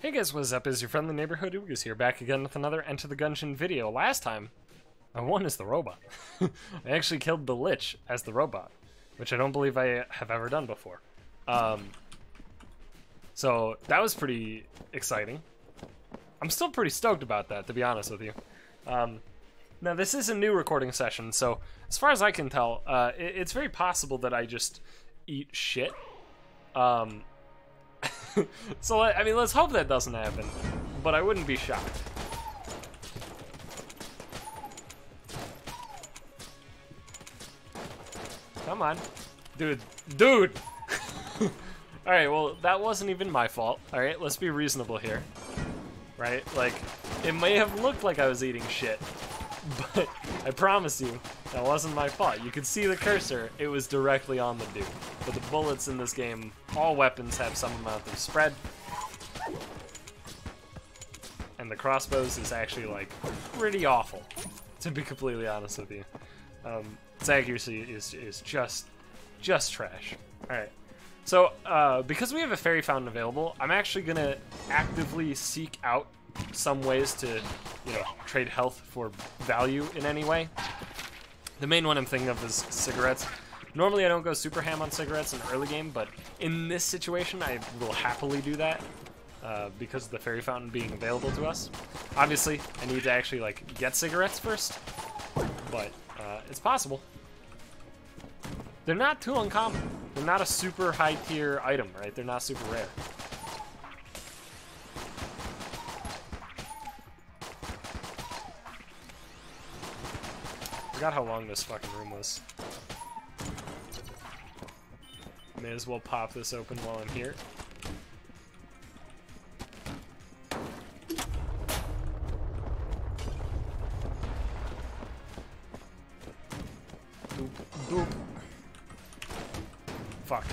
Hey guys, what's up? Is your friendly neighborhood UberGoose here, back again with another Enter the Gungeon video. Last time, I won as the robot. I actually killed the Lich as the robot, which I don't believe I have ever done before. So that was pretty exciting. I'm still pretty stoked about that, to be honest with you. Now this is a new recording session, so as far as I can tell, it's very possible that I just eat shit. So, I mean, let's hope that doesn't happen, but I wouldn't be shocked. Come on. Dude. Alright, well, that wasn't even my fault. Alright, let's be reasonable here. Right? Like, it may have looked like I was eating shit, but I promise you, that wasn't my fault. You could see the cursor, it was directly on the dude. But the bullets in this game, all weapons have some amount of spread. And the crossbows is actually, like, pretty awful, to be completely honest with you. Its accuracy is just trash. Alright. So, because we have a fairy fountain available, I'm actually gonna actively seek out some ways to, you know, trade health for value in any way. The main one I'm thinking of is cigarettes. Normally I don't go super ham on cigarettes in early game, but in this situation I will happily do that because of the fairy fountain being available to us. Obviously, I need to actually like get cigarettes first, but it's possible. They're not too uncommon. They're not a super high tier item, right? They're not super rare. Forgot how long this fucking room was. May as well pop this open while I'm here. Doop, doop. Fuck.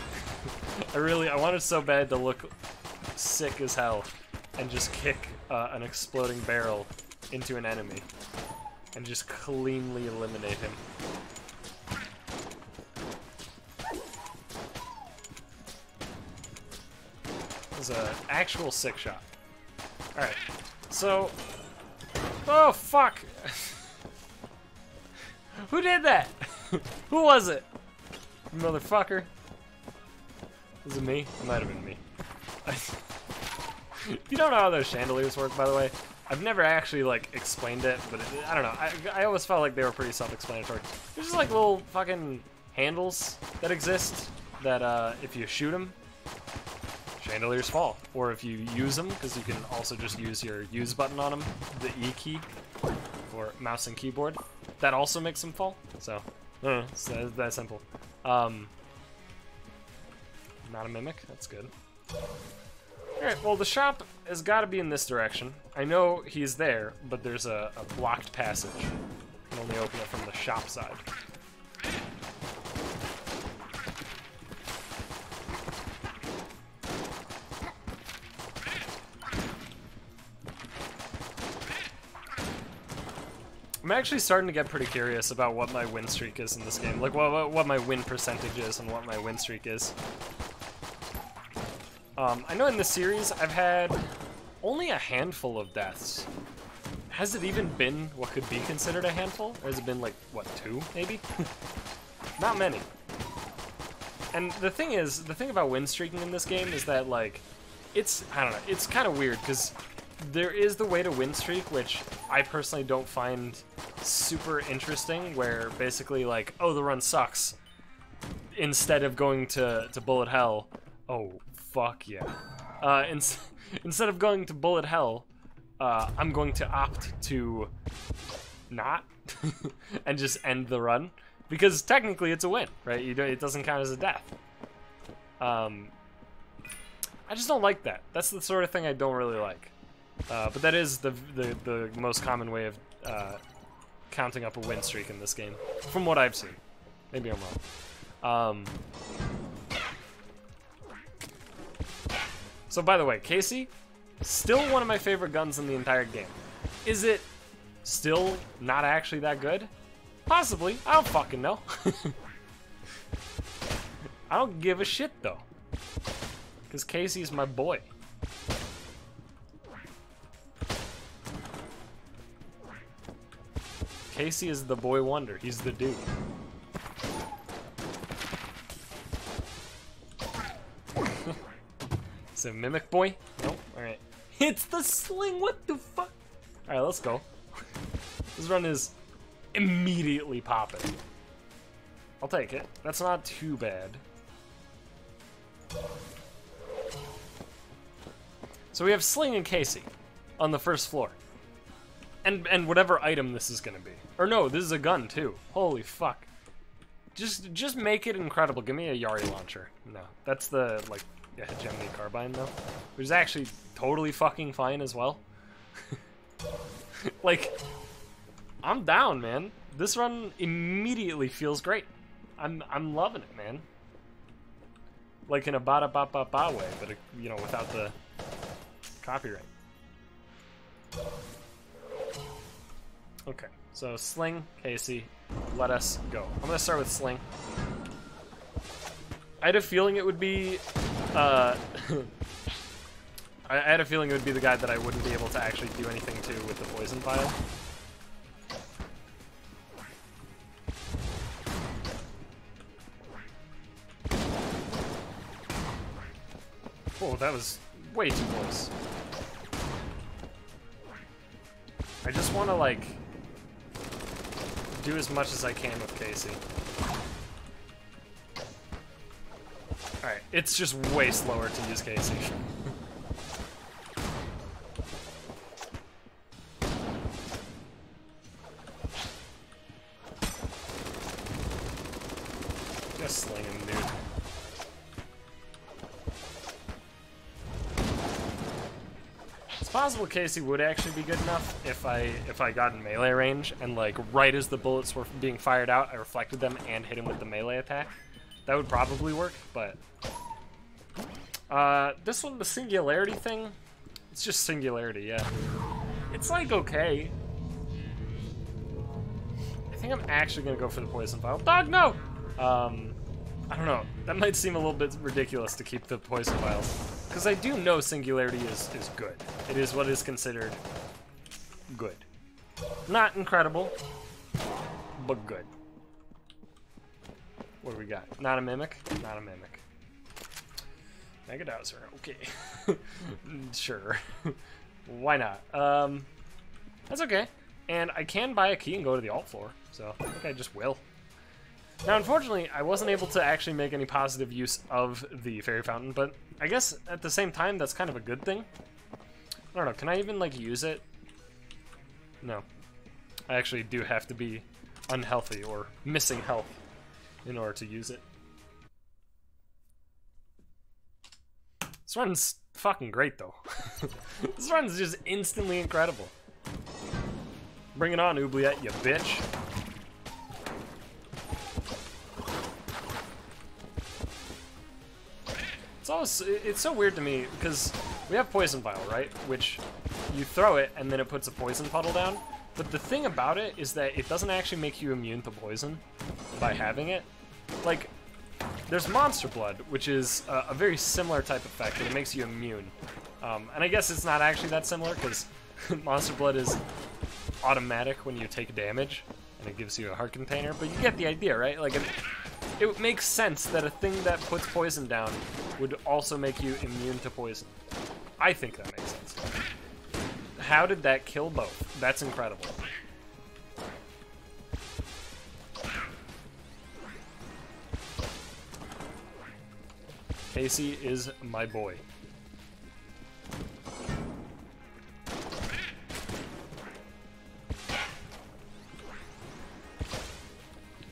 I wanted so bad to look sick as hell and just kick an exploding barrel into an enemy and just cleanly eliminate him. It was an actual sick shot. Alright, so... Oh, fuck! Who did that? Who was it? You motherfucker. Was it me? It might have been me. If you don't know how those chandeliers work, by the way, I've never actually, like, explained it, but I don't know. I always felt like they were pretty self-explanatory. There's just, like, little fucking handles that exist that, if you shoot them, chandeliers fall. Or if you use them, because you can also just use your use button on them, the E key for mouse and keyboard, that also makes them fall. So, I don't know, it's that simple. Not a mimic, that's good. Alright, well the shop has got to be in this direction. I know he's there, but there's a blocked passage. You can only open it from the shop side. I'm actually starting to get pretty curious about what my win streak is in this game. Like, what my win percentage is and what my win streak is. I know in this series I've had only a handful of deaths. Has it even been what could be considered a handful? Or has it been like, what, 2 maybe? Not many. And the thing about win streaking in this game is that, like, I don't know, it's kind of weird because there is the way to win streak, which I personally don't find super interesting, where basically like, oh, the run sucks. Instead of going to bullet hell, oh, fuck yeah. Instead of going to bullet hell, I'm going to opt to not and just end the run, because technically it's a win, right? It doesn't count as a death. I just don't like that. That's the sort of thing I don't really like. But that is the most common way of counting up a win streak in this game, from what I've seen. Maybe I'm wrong. So by the way, Casey, still one of my favorite guns in the entire game. Is it still not actually that good? Possibly. I don't fucking know. I don't give a shit though, because Casey's my boy. Casey is the boy wonder. He's the dude. Is it Mimic Boy? Nope. Alright. It's the sling! What the fuck? Alright, let's go. This run is immediately popping. I'll take it. That's not too bad. So we have Sling and Casey on the first floor. And whatever item this is gonna be. Or no, this is a gun too. Holy fuck. Just make it incredible. Give me a Yari launcher. No, that's the, like, yeah, hegemony carbine though. Which is actually totally fucking fine as well. Like, I'm down, man. This run immediately feels great. I'm loving it, man. Like in a ba-da-ba-ba-ba way, but, you know, without the copyright. Okay, so Sling, Casey, let us go. I'm gonna start with Sling. I had a feeling it would be, I had a feeling it would be the guy that I wouldn't be able to actually do anything to with the poison vial. Oh, that was way too close. I just want to, like, do as much as I can with Casey. Alright, it's just way slower to use Casey. Just sling him, dude. It's possible Casey would actually be good enough if I got in melee range and, like, right as the bullets were being fired out, I reflected them and hit him with the melee attack. That would probably work, but this one, the singularity thing, it's just singularity, yeah. It's, like, okay. I think I'm actually gonna go for the poison vial. Dog, no! I don't know. That might seem a little bit ridiculous to keep the poison vials. Because I do know singularity is good. It is what is considered good. Not incredible, but good. What do we got? Not a mimic? Not a mimic. Mega Dowser, okay. Sure. Why not? That's okay. And I can buy a key and go to the alt floor, so I think I just will. Now, unfortunately, I wasn't able to actually make any positive use of the fairy fountain, but I guess at the same time, that's kind of a good thing. I don't know, can I even, like, use it? No. I actually do have to be unhealthy or missing health in order to use it. This run's fucking great, though. This run's just instantly incredible. Bring it on, Oubliette, you bitch. It's so weird to me, because we have Poison Vial, right? Which you throw it, and then it puts a poison puddle down. But the thing about it is that it doesn't actually make you immune to poison by having it. Like, there's Monster Blood, which is a very similar type of effect, and it makes you immune. And I guess it's not actually that similar, because Monster Blood is automatic when you take damage, and it gives you a heart container, but you get the idea, right? Like, it makes sense that a thing that puts poison down would also make you immune to poison. I think that makes sense. How did that kill both? That's incredible. Casey is my boy.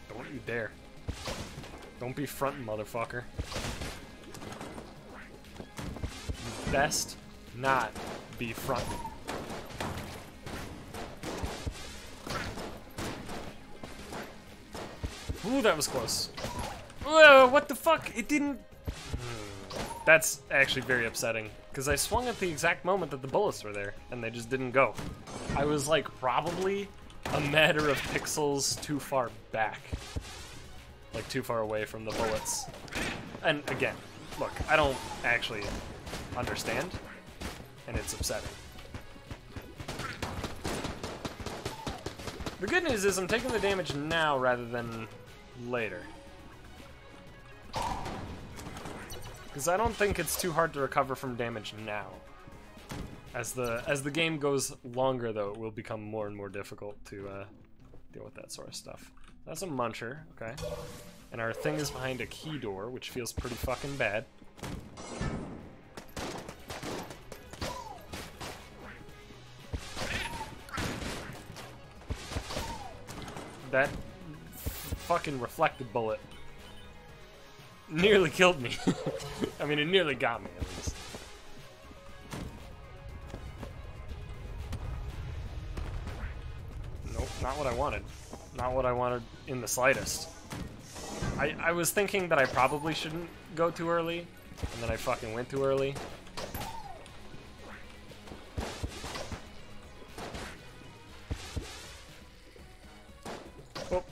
Don't you dare. Don't be frontin', motherfucker. Best not be frontin'. Ooh, that was close. Whoa, what the fuck? It didn't... That's actually very upsetting, because I swung at the exact moment that the bullets were there, and they just didn't go. I was, like, probably a matter of pixels too far back. Like, too far away from the bullets. And, again, look, I don't actually understand, and it's upsetting. The good news is I'm taking the damage now rather than later. Because I don't think it's too hard to recover from damage now. As the game goes longer, though, it will become more and more difficult to deal with that sort of stuff. That's a muncher, okay. And our thing is behind a key door, which feels pretty fucking bad. That fucking reflected bullet nearly killed me. I mean, it nearly got me, at least. Nope, not what I wanted. Not what I wanted in the slightest. I was thinking that I probably shouldn't go too early, and then I fucking went too early. Oh. Okay,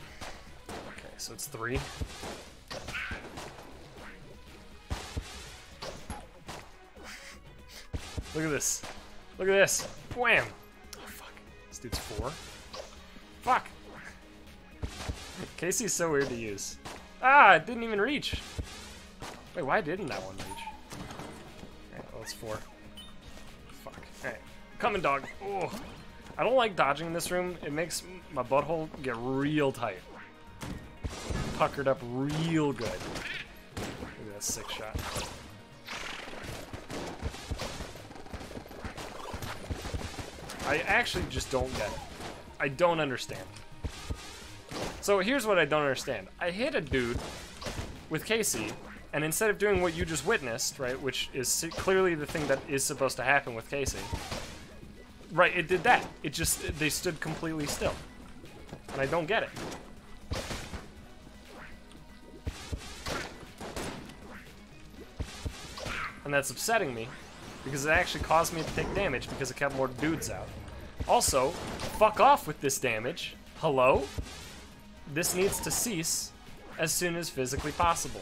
so it's 3. Look at this. Look at this. Wham! Oh, fuck. This dude's 4. Fuck! Casey's so weird to use. Ah, it didn't even reach. Wait, why didn't that one reach? Alright, well, it's 4. Fuck. Alright. Coming, dog. Oh. I don't like dodging in this room. It makes my butthole get real tight. Puckered up real good. Look at that sick shot. I actually just don't get it. I don't understand. So here's what I don't understand. I hit a dude with Casey, and instead of doing what you just witnessed, right, which is clearly the thing that is supposed to happen with Casey, right, it did that. It just, they stood completely still. And I don't get it. And that's upsetting me, because it actually caused me to take damage because it kept more dudes out. Also, fuck off with this damage. Hello? This needs to cease as soon as physically possible.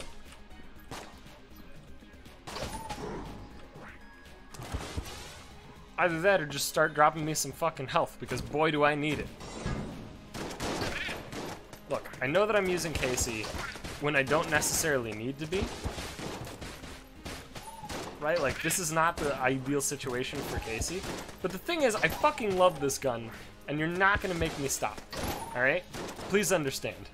Either that or just start dropping me some fucking health, because boy do I need it. Look, I know that I'm using Casey when I don't necessarily need to be. Right? Like, this is not the ideal situation for Casey. But the thing is, I fucking love this gun, and you're not gonna make me stop. Alright? Please understand.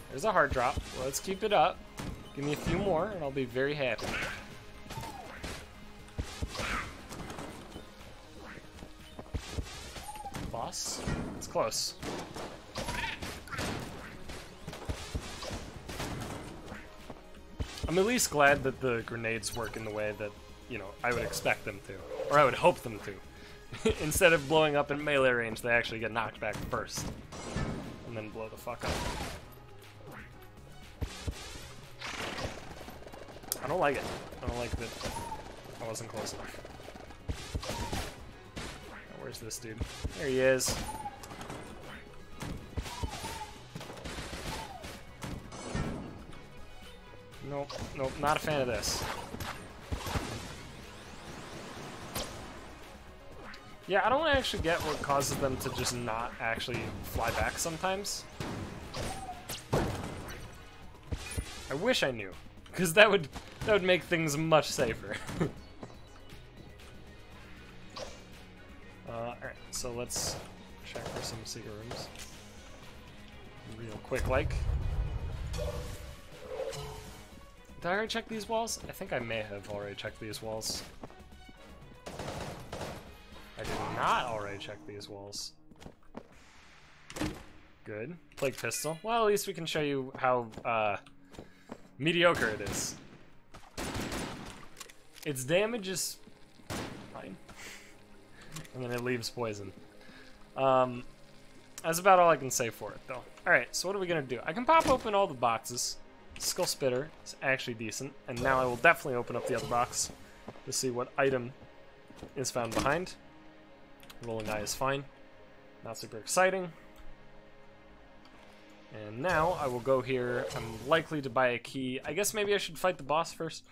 There's a hard drop. Let's keep it up. Give me a few more, and I'll be very happy. Boss? It's close. I'm at least glad that the grenades work in the way that, you know, I would expect them to. Or I would hope them to. Instead of blowing up in melee range, they actually get knocked back first. And then blow the fuck up. I don't like it. I don't like that I wasn't close enough. Where's this dude? There he is. Nope, nope, not a fan of this. Yeah, I don't actually get what causes them to just not actually fly back sometimes. I wish I knew, because that would make things much safer. Alright, so let's check for some secret rooms. Real quick, like. Did I already check these walls? I think I may have already checked these walls. I did not already check these walls. Good. Plague pistol. Well, at least we can show you how mediocre it is. Its damage is fine. And then it leaves poison. That's about all I can say for it, though. Alright, so what are we gonna do? I can pop open all the boxes. Skull Spitter is actually decent, and now I will definitely open up the other box to see what item is found behind. Rolling eye is fine. Not super exciting. And now I will go here. I'm likely to buy a key. I guess maybe I should fight the boss first.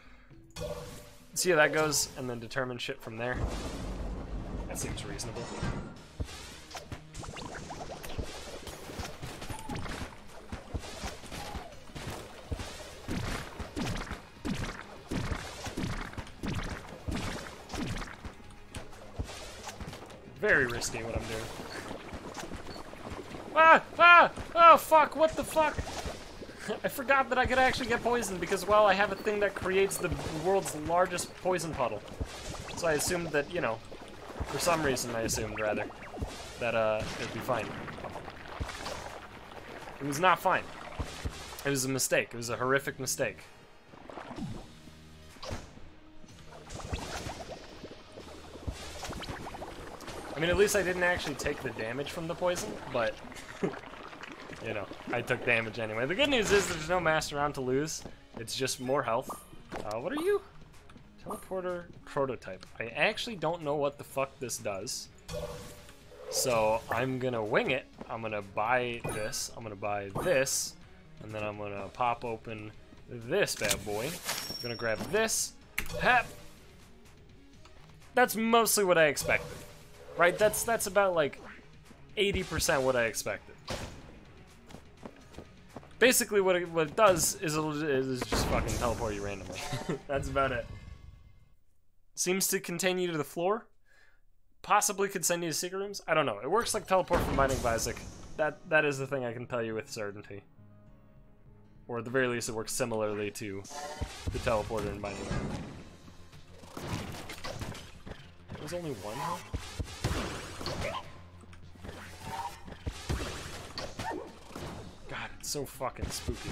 see how that goes, and then determine shit from there. That seems reasonable. Very risky what I'm doing. Ah! Ah! Oh, fuck! What the fuck? I forgot that I could actually get poisoned because, well, I have a thing that creates the world's largest poison puddle. So I assumed that, you know, for some reason I assumed, rather, that, it'd be fine. It was not fine. It was a mistake. It was a horrific mistake. I mean, at least I didn't actually take the damage from the poison, but, you know, I took damage anyway. The good news is there's no master round to lose. It's just more health. What are you? Teleporter prototype. I actually don't know what the fuck this does. So I'm gonna wing it. I'm gonna buy this. I'm gonna buy this. And then I'm gonna pop open this bad boy. I'm gonna grab this. Hap! That's mostly what I expected. Right, that's about like 80% what I expected. Basically, what it does is is just fucking teleport you randomly. That's about it. Seems to contain you to the floor. Possibly could send you to secret rooms. I don't know. It works like teleport from Binding of Isaac. That is the thing I can tell you with certainty. Or at the very least, it works similarly to the teleporter in Binding of Isaac. There's only one here? God, it's so fucking spooky.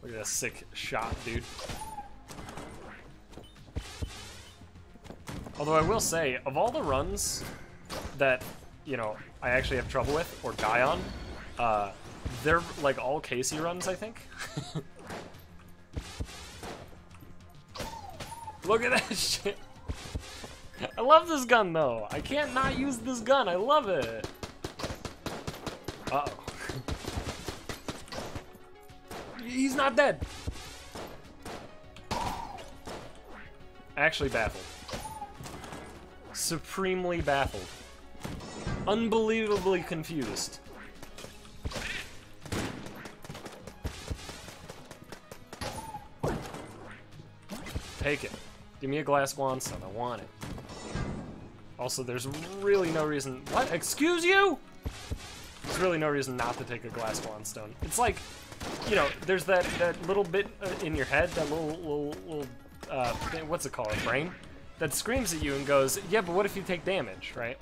Look at that sick shot, dude. Although I will say, of all the runs that, you know, I actually have trouble with or die on, they're like all Casey runs, I think. Look at that shit. I love this gun though. I can't not use this gun. I love it. Uh-oh. He's not dead. Actually baffled. Supremely baffled. Unbelievably confused. Take it. Give me a glass Guanstone. I want it. Also, there's really no reason... What? Excuse you? There's really no reason not to take a glass Guanstone. It's like, you know, there's that little bit in your head, that little what's it called? A brain? That screams at you and goes, yeah, but what if you take damage, right?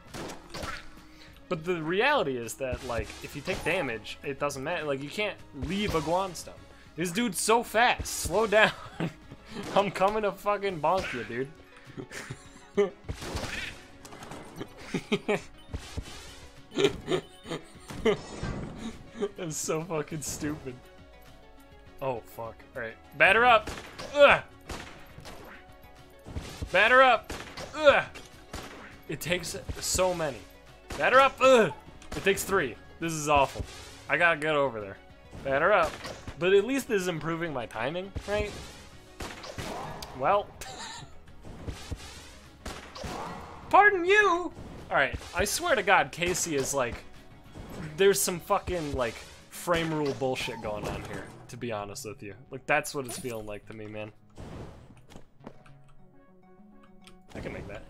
But the reality is that, like, if you take damage, it doesn't matter. Like, you can't leave a Guanstone. This dude's so fast. Slow down. I'm coming to fucking bonk you, dude. That's so fucking stupid. Oh, fuck. Alright. Batter up! Ugh! Batter up! Ugh! It takes so many. Batter up! Ugh! It takes 3. This is awful. I gotta get over there. Batter up. But at least this is improving my timing, right? Well. Pardon you! Alright, I swear to God, Casey is like... There's some fucking, like, frame rule bullshit going on here, to be honest with you. Like, that's what it's feeling like to me, man. I can make that.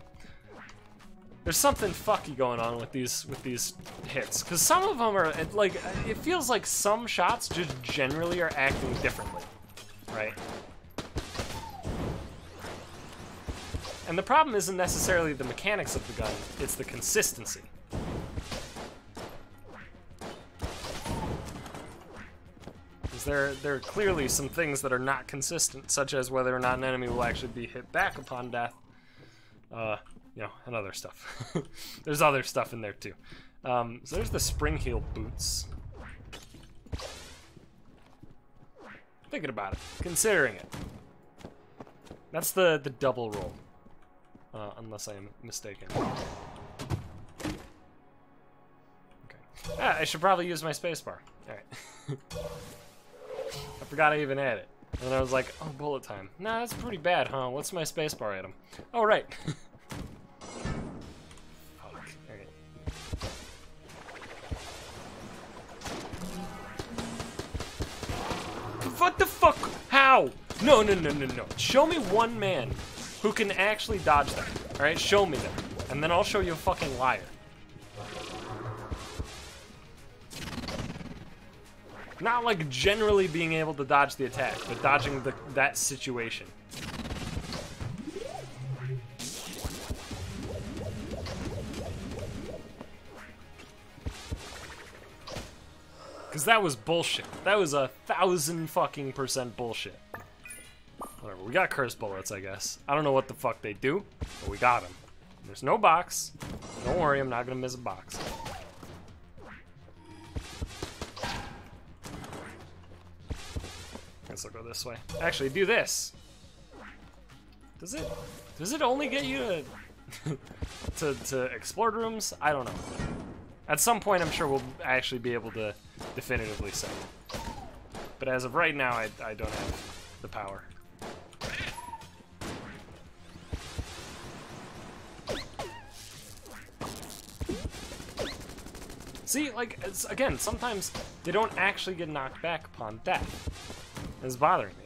There's something fucky going on with these hits, because some of them are, like, it feels like some shots just generally are acting differently, right? And the problem isn't necessarily the mechanics of the gun, it's the consistency. Because there are clearly some things that are not consistent, such as whether or not an enemy will actually be hit back upon death. You know, and other stuff. There's other stuff in there too. So there's the spring heel boots. Thinking about it, considering it. That's the double roll. Unless I am mistaken. Okay. Ah, I should probably use my spacebar. Alright. I forgot I even had it. And then I was like, oh, bullet time. Nah, that's pretty bad, huh? What's my spacebar item? Oh, right. Fuck. Alright. What the fuck? How? No. Show me one man who can actually dodge that. Alright, show me that. And then I'll show you a fucking liar. Not like generally being able to dodge the attack, but dodging that situation. Because that was bullshit. That was 1,000% bullshit. Whatever, we got curse bullets, I guess. I don't know what the fuck they do, but we got them. There's no box. Don't worry, I'm not gonna miss a box. Guess I'll go this way. Actually, do this. Does it only get you to explode rooms? I don't know. At some point, I'm sure we'll actually be able to definitively say. But as of right now, I don't have the power. See, like, again, sometimes they don't actually get knocked back upon death. It's bothering me.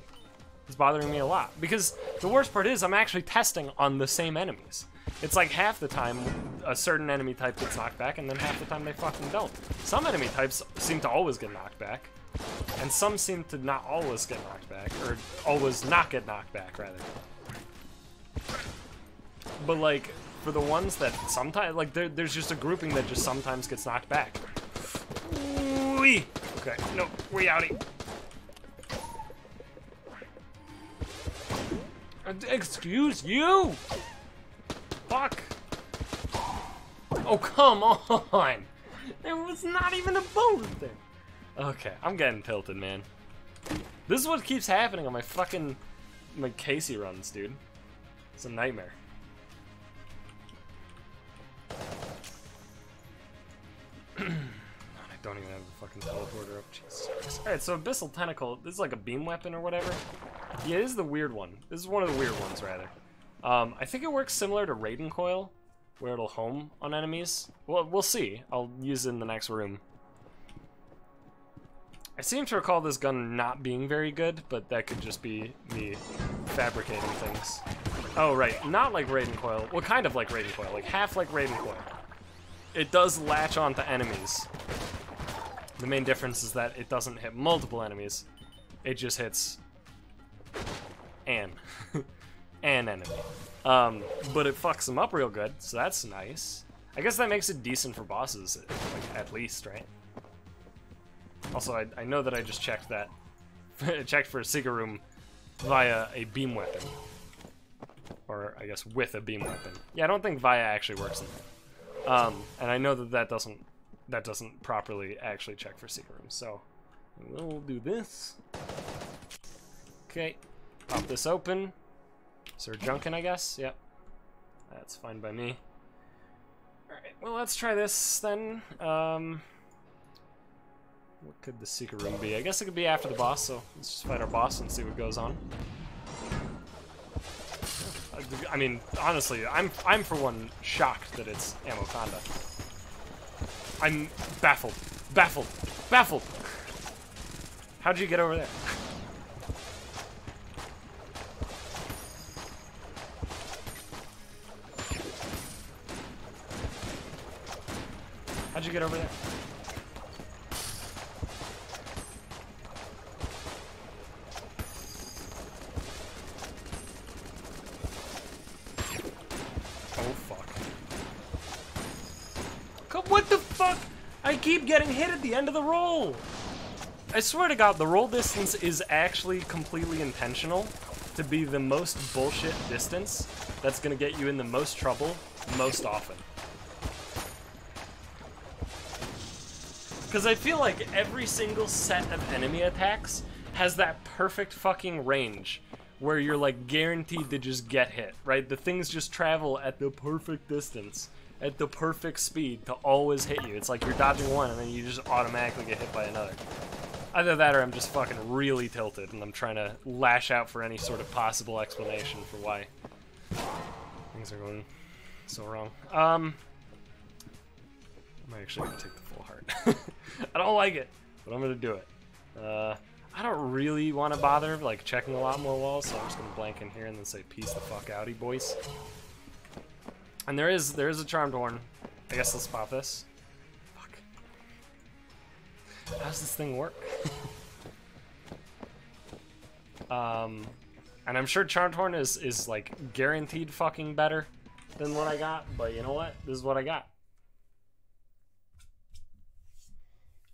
It's bothering me a lot. Because the worst part is I'm actually testing on the same enemies. It's like half the time a certain enemy type gets knocked back, and then half the time they fucking don't. Some enemy types seem to always get knocked back, and some seem to not always get knocked back, or always not get knocked back, rather. But, like, for the ones that sometimes, like, there's just a grouping that just sometimes gets knocked back. Ooh-wee. Okay, no, we outie. Excuse you! Fuck! Oh, come on! There was not even a bullet there! Okay, I'm getting tilted, man. This is what keeps happening on my fucking... my Casey runs, dude. It's a nightmare. I don't even have the fucking teleporter up. Jesus Christ. Alright, so Abyssal Tentacle, this is like a beam weapon or whatever. Yeah, this is the weird one. This is one of the weird ones, rather. I think it works similar to Raiden Coil, where it'll home on enemies. Well, we'll see. I'll use it in the next room. I seem to recall this gun not being very good, but that could just be me fabricating things. Oh, right. Not like Raiden Coil. Well, kind of like Raiden Coil. Like, half like Raiden Coil. It does latch onto enemies. The main difference is that it doesn't hit multiple enemies. It just hits an enemy. But it fucks them up real good, so that's nice. I guess that makes it decent for bosses, like, at least, right? Also, I know that I just checked that. Checked for a secret room via a beam weapon. Or, I guess, with a beam weapon. Yeah, I don't think via actually works in there. And I know that doesn't properly actually check for secret rooms, so we'll do this. Okay, pop this open. Sir Junkin, I guess. Yep, that's fine by me. All right, well, let's try this then. What could the secret room be? I guess it could be after the boss. So let's just fight our boss and see what goes on. I mean, honestly, I'm for one shocked that it's Amoconda. I'm baffled. Baffled. Baffled! How'd you get over there? How'd you get over there? What the fuck? I keep getting hit at the end of the roll. I swear to God, the roll distance is actually completely intentional to be the most bullshit distance that's gonna get you in the most trouble most often. Because I feel like every single set of enemy attacks has that perfect fucking range where you're like guaranteed to just get hit, right? The things just travel at the perfect distance at the perfect speed to always hit you. It's like you're dodging one and then you just automatically get hit by another. Either that or I'm just fucking really tilted and I'm trying to lash out for any sort of possible explanation for why things are going so wrong. I'm actually gonna take the full heart. I don't like it, but I'm gonna do it. I don't really want to bother like checking a lot more walls, so I'm just gonna blank in here and then say peace the fuck outy, boys. And there is a charmed horn. I guess let's pop this. Fuck. How does this thing work? And I'm sure charmed horn is like guaranteed fucking better than what I got, but you know what? This is what I got.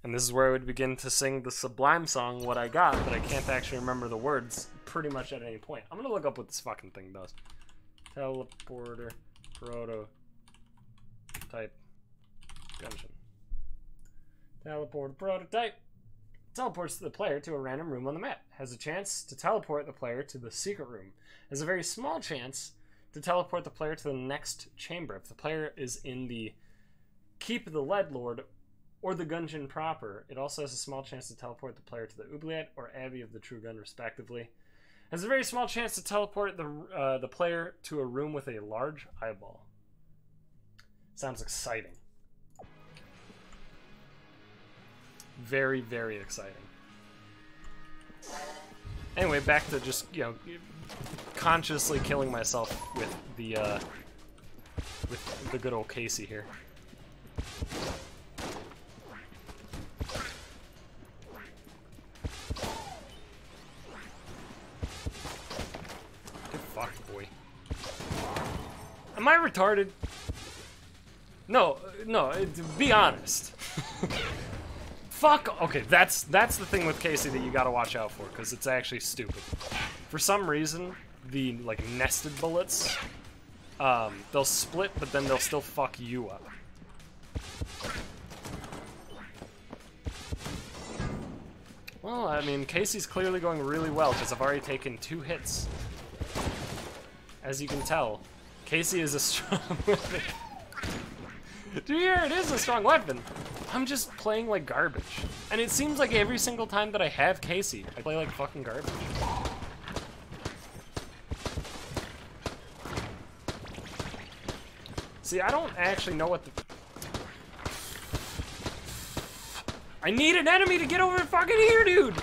And this is where I would begin to sing the sublime song, What I Got, but I can't actually remember the words pretty much at any point. I'm gonna look up what this fucking thing does. Teleporter, prototype, Gungeon. Teleporter prototype. Teleports the player to a random room on the map. Has a chance to teleport the player to the secret room. Has a very small chance to teleport the player to the next chamber. If the player is in the Keep of the Lead Lord or the Gungeon proper, it also has a small chance to teleport the player to the Oubliette or Abbey of the True Gun, respectively. Has a very small chance to teleport the player to a room with a large eyeball. Sounds exciting. Very, very exciting. Anyway, back to just, you know, consciously killing myself with the good old Casey here. Fuck, boy. Am I retarded? No, be honest. Fuck. Okay, that's the thing with Casey that you gotta watch out for, because it's actually stupid. For some reason, the like nested bullets, they'll split, but then they'll still fuck you up. Well, I mean, Casey's clearly going really well because I've already taken 2 hits. As you can tell, Casey is a strong weapon. Do you hear? It is a strong weapon. I'm just playing like garbage. And it seems like every single time that I have Casey, I play like fucking garbage. See, I don't actually know what the... I need an enemy to get over fucking here, dude!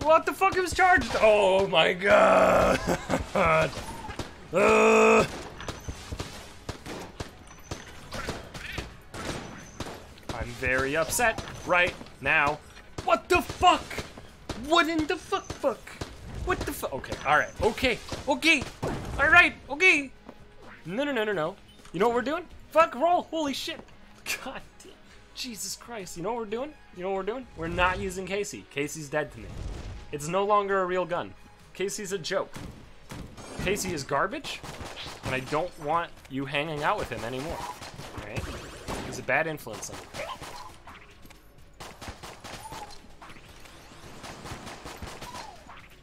What the fuck? It was charged! Oh my god! I'm very upset right now. What the fuck? What in the fuck? What the fuck? Okay, alright, okay, alright, okay. No. You know what we're doing? Fuck, roll, holy shit. God damn, Jesus Christ. You know what we're doing? We're not using Casey. Casey's dead to me. It's no longer a real gun. Casey's a joke. Casey is garbage, and I don't want you hanging out with him anymore. Alright? He's a bad influence on me.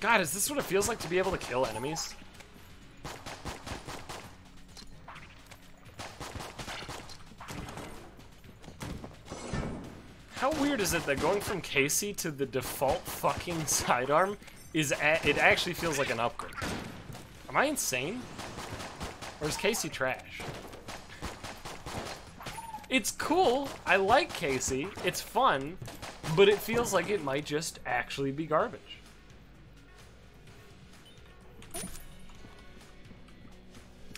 God, is this what it feels like to be able to kill enemies? How weird is it that going from Casey to the default fucking sidearm is it actually feels like an upgrade? Am I insane? Or is Casey trash? It's cool, I like Casey, it's fun, but it feels like it might just actually be garbage.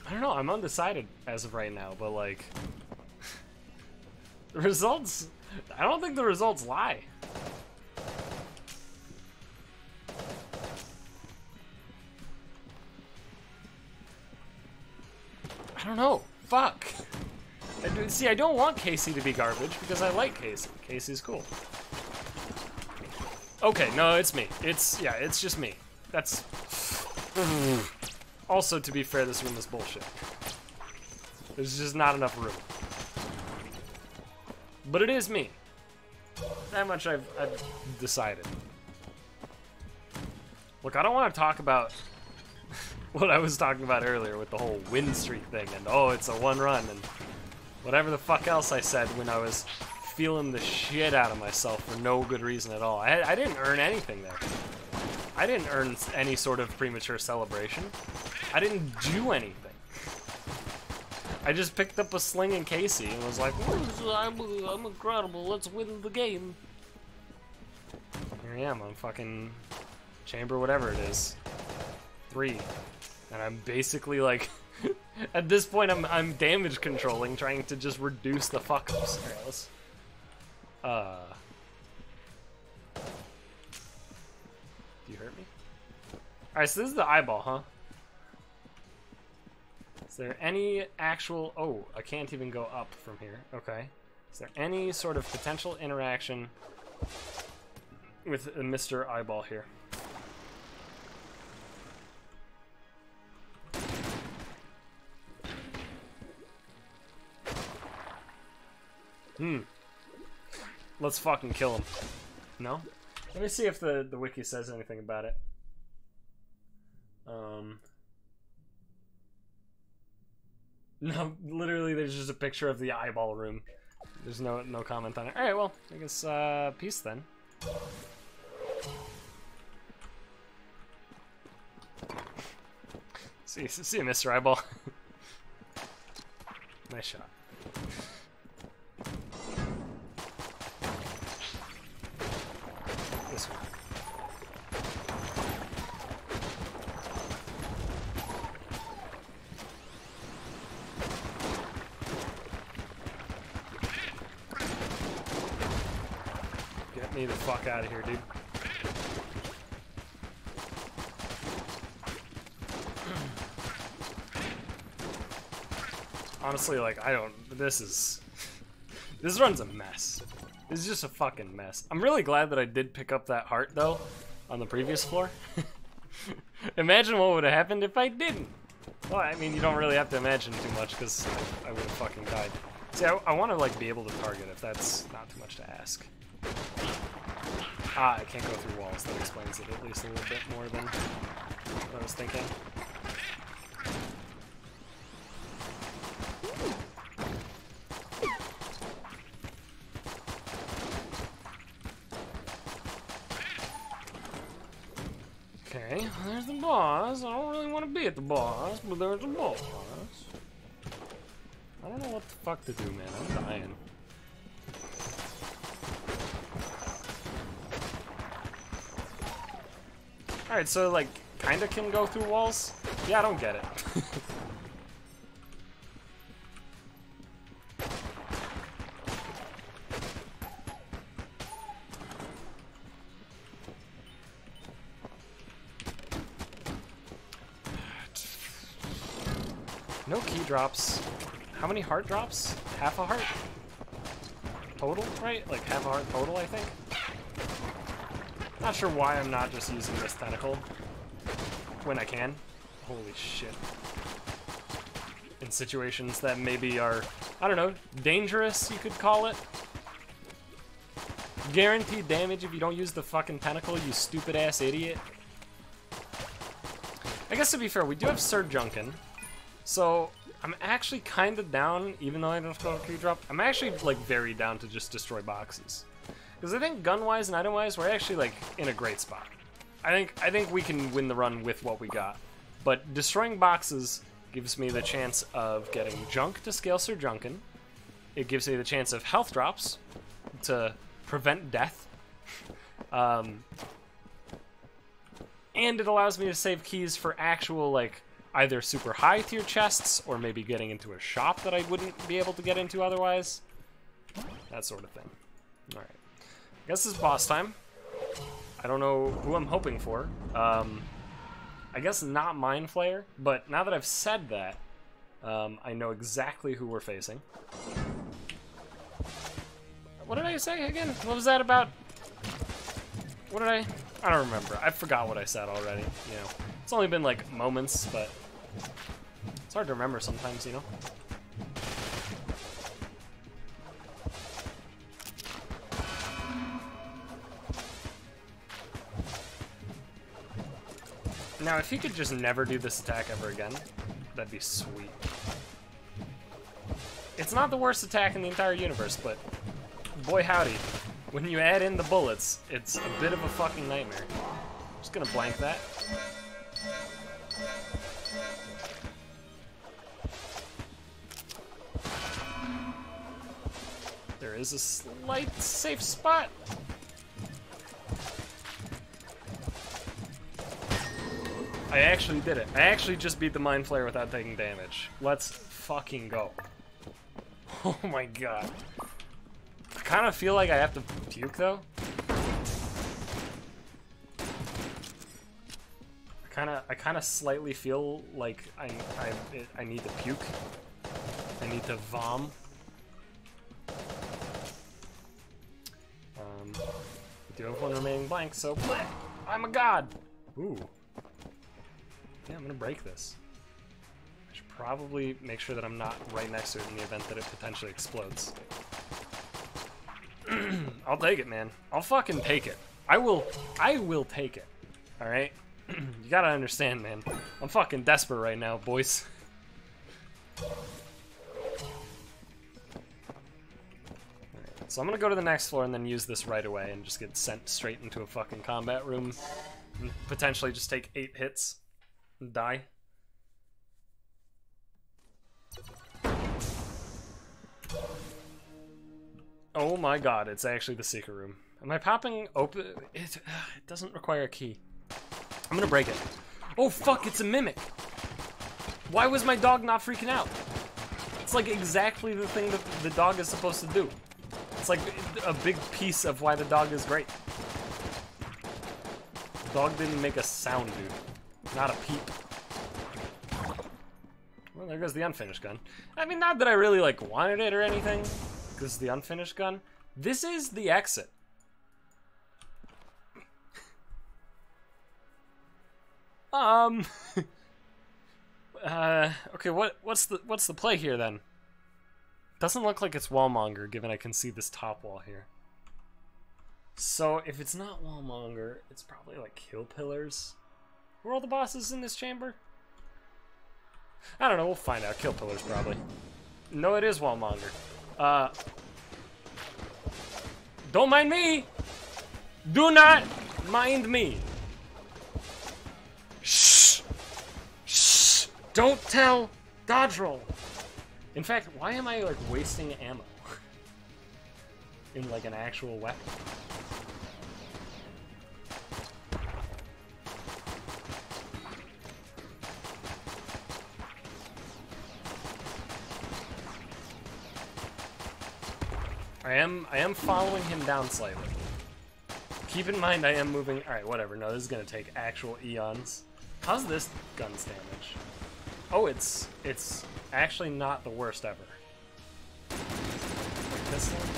I don't know, I'm undecided as of right now, but like... the results... I don't think the results lie. I don't know. Fuck. See, I don't want Casey to be garbage because I like Casey. Casey's cool. Okay, no, it's me. It's just me. That's... Also, to be fair, this room is bullshit. There's just not enough room. But it is me. That much I've decided. Look, I don't want to talk about what I was talking about earlier with the whole win streak thing and oh, it's a one run and whatever the fuck else I said when I was feeling the shit out of myself for no good reason at all. I didn't earn anything there. I didn't earn any sort of premature celebration. I didn't do anything. I just picked up a sling and Casey and was like, I'm incredible, let's win the game. Here I am, I'm fucking chamber whatever it is. 3. And I'm basically like, at this point I'm damage controlling, trying to just reduce the fuck-ups. Alright, let's... Do you hurt me? Alright, so this is the eyeball, huh? Is there any actual... Oh, I can't even go up from here. Okay. Is there any sort of potential interaction with Mr. Eyeball here? Let's fucking kill him. No? Let me see if the wiki says anything about it. No, literally there's just a picture of the eyeball room. There's no comment on it. Alright, well, I guess peace then. See you, Mr. Eyeball. Nice shot. This one. Get me the fuck out of here, dude. Honestly, like, I don't... This run's a mess. This is just a fucking mess. I'm really glad that I did pick up that heart, though, on the previous floor. Imagine what would have happened if I didn't. Well, I mean, you don't really have to imagine too much, because I would have fucking died. See, I want to, like, be able to target if that's not too much to ask. Ah, I can't go through walls. That explains it at least a little bit more than what I was thinking. Okay, there's the boss. I don't really want to be at the boss, but there's the boss. I don't know what the fuck to do, man. I'm dying. Alright, so, like, kinda can go through walls? Yeah, I don't get it. No key drops. How many heart drops? Half a heart? Total, right? Like half a heart total, I think? Not sure why I'm not just using this tentacle when I can. Holy shit. In situations that maybe are, I don't know, dangerous, you could call it. Guaranteed damage if you don't use the fucking tentacle, you stupid ass idiot. I guess to be fair, we do have Sir Junkin. So, I'm actually kind of down, even though I don't go key drop, I'm actually, like, very down to just destroy boxes. Because I think gun-wise and item-wise, we're actually, like, in a great spot. I think we can win the run with what we got. But destroying boxes gives me the chance of getting junk to scale Sir Junkin. It gives me the chance of health drops to prevent death. And it allows me to save keys for actual, like, either super high tier chests or maybe getting into a shop that I wouldn't be able to get into otherwise. That sort of thing. Alright. I guess it's boss time. I don't know who I'm hoping for. I guess not Mind Flayer, but now that I've said that, I know exactly who we're facing. What did I say again? What was that about? What did I don't remember. I forgot what I said already, you know. It's only been like moments, but it's hard to remember sometimes, you know? Now, if he could just never do this attack ever again, that'd be sweet. It's not the worst attack in the entire universe, but boy howdy, when you add in the bullets, it's a bit of a fucking nightmare. Just gonna blank that. There is a slight safe spot. I actually did it. I actually just beat the Mind Flayer without taking damage. Let's fucking go. Oh my god. I kind of feel like I have to puke though. I kind of slightly feel like I need to puke. I need to vom. I do have one remaining blank, so bleh, I'm a god. Ooh. Yeah, I'm gonna break this. I should probably make sure that I'm not right next to it in the event that it potentially explodes. I'll take it, man. I'll fucking take it. I will take it. Alright? You gotta understand, man. I'm fucking desperate right now, boys. So I'm gonna go to the next floor and then use this right away and just get sent straight into a fucking combat room and potentially just take 8 hits and die. Oh my god, it's actually the secret room. Am I popping open? It doesn't require a key. I'm gonna break it. Oh fuck, it's a mimic! Why was my dog not freaking out? It's like exactly the thing that the dog is supposed to do. It's like a big piece of why the dog is great. The dog didn't make a sound, dude. Not a peep. Well, there goes the unfinished gun. I mean, not that I really, like, wanted it or anything. This is the unfinished gun. This is the exit. Okay, what's the play here, then? Doesn't look like it's Wallmonger, given I can see this top wall here. So, if it's not Wallmonger, it's probably like Kill Pillars. Were all the bosses in this chamber? I don't know, we'll find out. Kill Pillars, probably. No, it is Wallmonger. Don't mind me! Do not mind me! Shh! Shh! Don't tell Dodge Roll! In fact, why am I, like, wasting ammo? In, like, an actual weapon? I am following him down slightly. Keep in mind I am moving... Alright, whatever. No, this is gonna take actual eons. How's this gun's damage? Oh, it's actually not the worst ever. Like this one?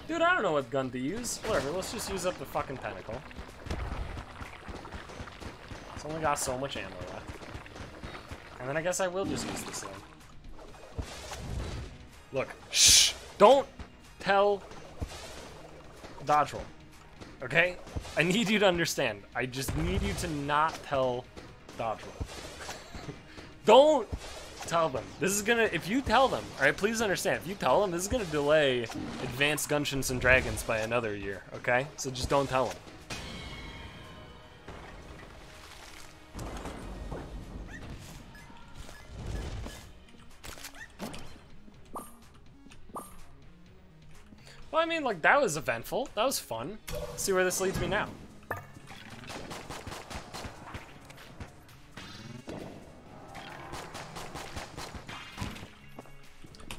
Dude, I don't know what gun to use. Whatever, let's just use up the fucking pentacle. It's only got so much ammo left. And then I guess I will just use this thing. Look, shh! Don't tell Dodge Roll. Okay? I need you to understand. I just need you to not tell Dodge Roll. Don't tell them. This is gonna, if you tell them, alright, please understand, if you tell them, this is gonna delay Advanced Gungeons and Dragons by another year, okay? So just don't tell them. Well, I mean, like, that was eventful. That was fun. Let's see where this leads me now.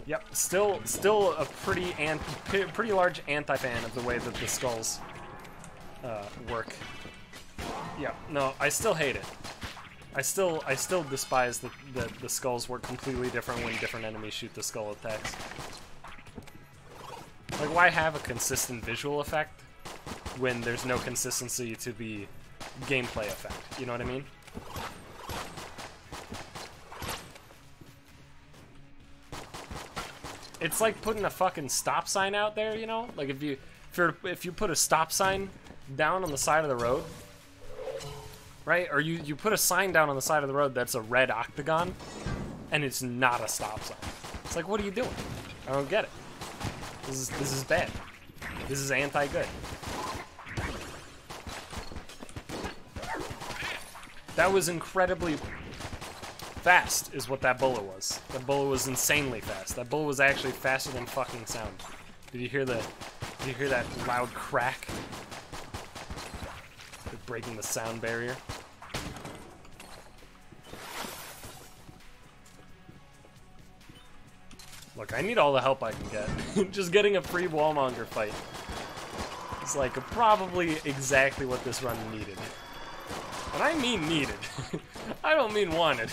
Yep, still a pretty large anti-fan of the way that the skulls work. Yeah, no, I still hate it. I still despise that the skulls work completely different when different enemies shoot the skull attacks. Like, why have a consistent visual effect when there's no consistency to the gameplay effect? You know what I mean? It's like putting a fucking stop sign out there, you know? Like, if if you put a stop sign down on the side of the road, right? Or you put a sign down on the side of the road that's a red octagon, and it's not a stop sign. It's like, what are you doing? I don't get it. This is bad. This is anti-good. That was incredibly fast, is what that bullet was. That bullet was insanely fast. That bullet was actually faster than fucking sound. Did you hear that loud crack? Breaking the sound barrier. Look, I need all the help I can get. Just getting a free wallmonger fight is like probably exactly what this run needed. And I mean needed. I don't mean wanted.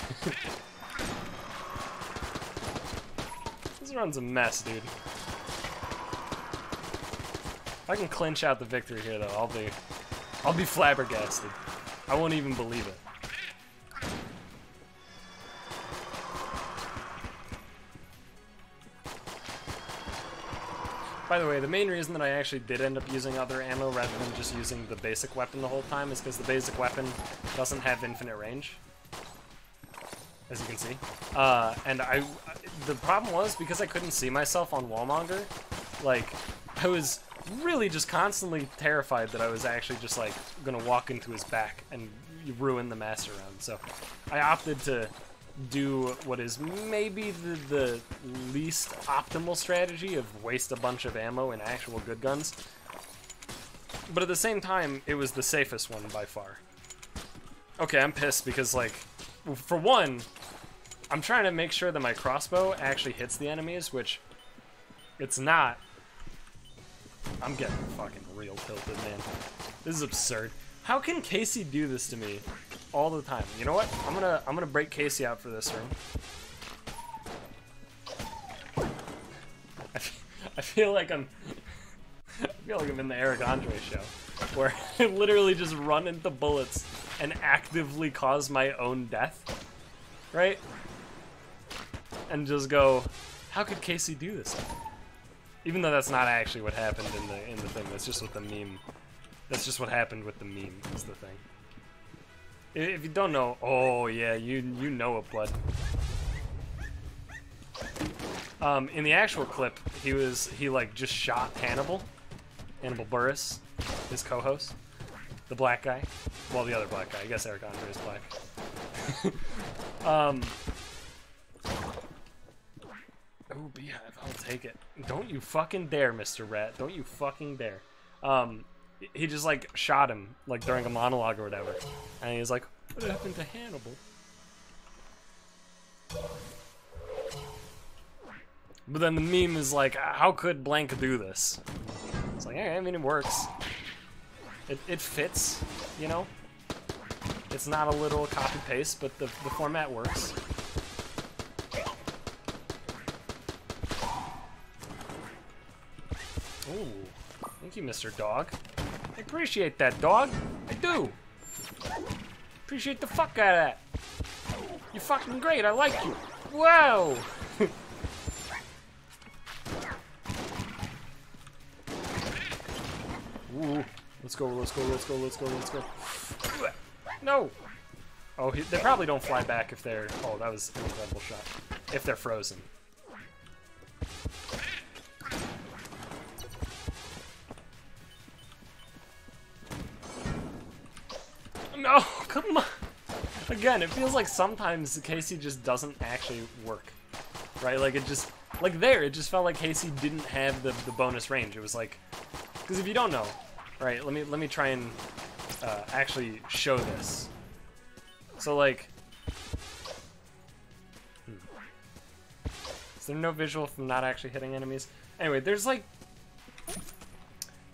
This run's a mess, dude. If I can clinch out the victory here, though, I'll be flabbergasted. I won't even believe it. By the way, the main reason that I actually did end up using other ammo rather than just using the basic weapon the whole time is because the basic weapon doesn't have infinite range, as you can see. And the problem was, because I couldn't see myself on Wallmonger, like, I was really just constantly terrified that I was actually just, like, gonna walk into his back and ruin the master round. So I opted to do what is maybe the least optimal strategy of waste a bunch of ammo in actual good guns. But at the same time, it was the safest one by far. Okay, I'm pissed because, like, for one, I'm trying to make sure that my crossbow actually hits the enemies, which it's not. I'm getting fucking real tilted, man. This is absurd. How can Casey do this to me all the time? You know what? I'm gonna break Casey out for this room. I feel like I'm in the Eric Andre show, where I literally just run into bullets and actively cause my own death, right? And just go, how could Casey do this? Even though that's not actually what happened in the thing. That's just what the meme. That's just what happened with the meme. Is the thing. If you don't know, oh yeah, you know it, blood. In the actual clip, he like just shot Hannibal Buress, his co-host, the black guy. Well, the other black guy. I guess Eric Andre is black. Oh, beehive, I'll take it. Don't you fucking dare, Mr. Rat. Don't you fucking dare. He just, like, shot him, like, during a monologue or whatever. And he was like, what happened to Hannibal? But then the meme is like, how could blank do this? It's like, yeah, I mean, it works. It fits, you know? It's not a little copy-paste, but the format works. Ooh, thank you, Mr. Dog. I appreciate that, dog. I do. Appreciate the fuck out of that. You're fucking great. I like you. Whoa. Ooh, let's go, let's go, let's go, let's go, let's go. No. Oh, they probably don't fly back if they're... Oh, that was an incredible shot. If they're frozen. No, come on. Again, it feels like sometimes Casey just doesn't actually work. Right? Like, it just... Like, there, it just felt like Casey didn't have the bonus range. It was like... Because if you don't know... Right, let me try and actually show this. So, like... Is there no visual from not actually hitting enemies? Anyway, there's like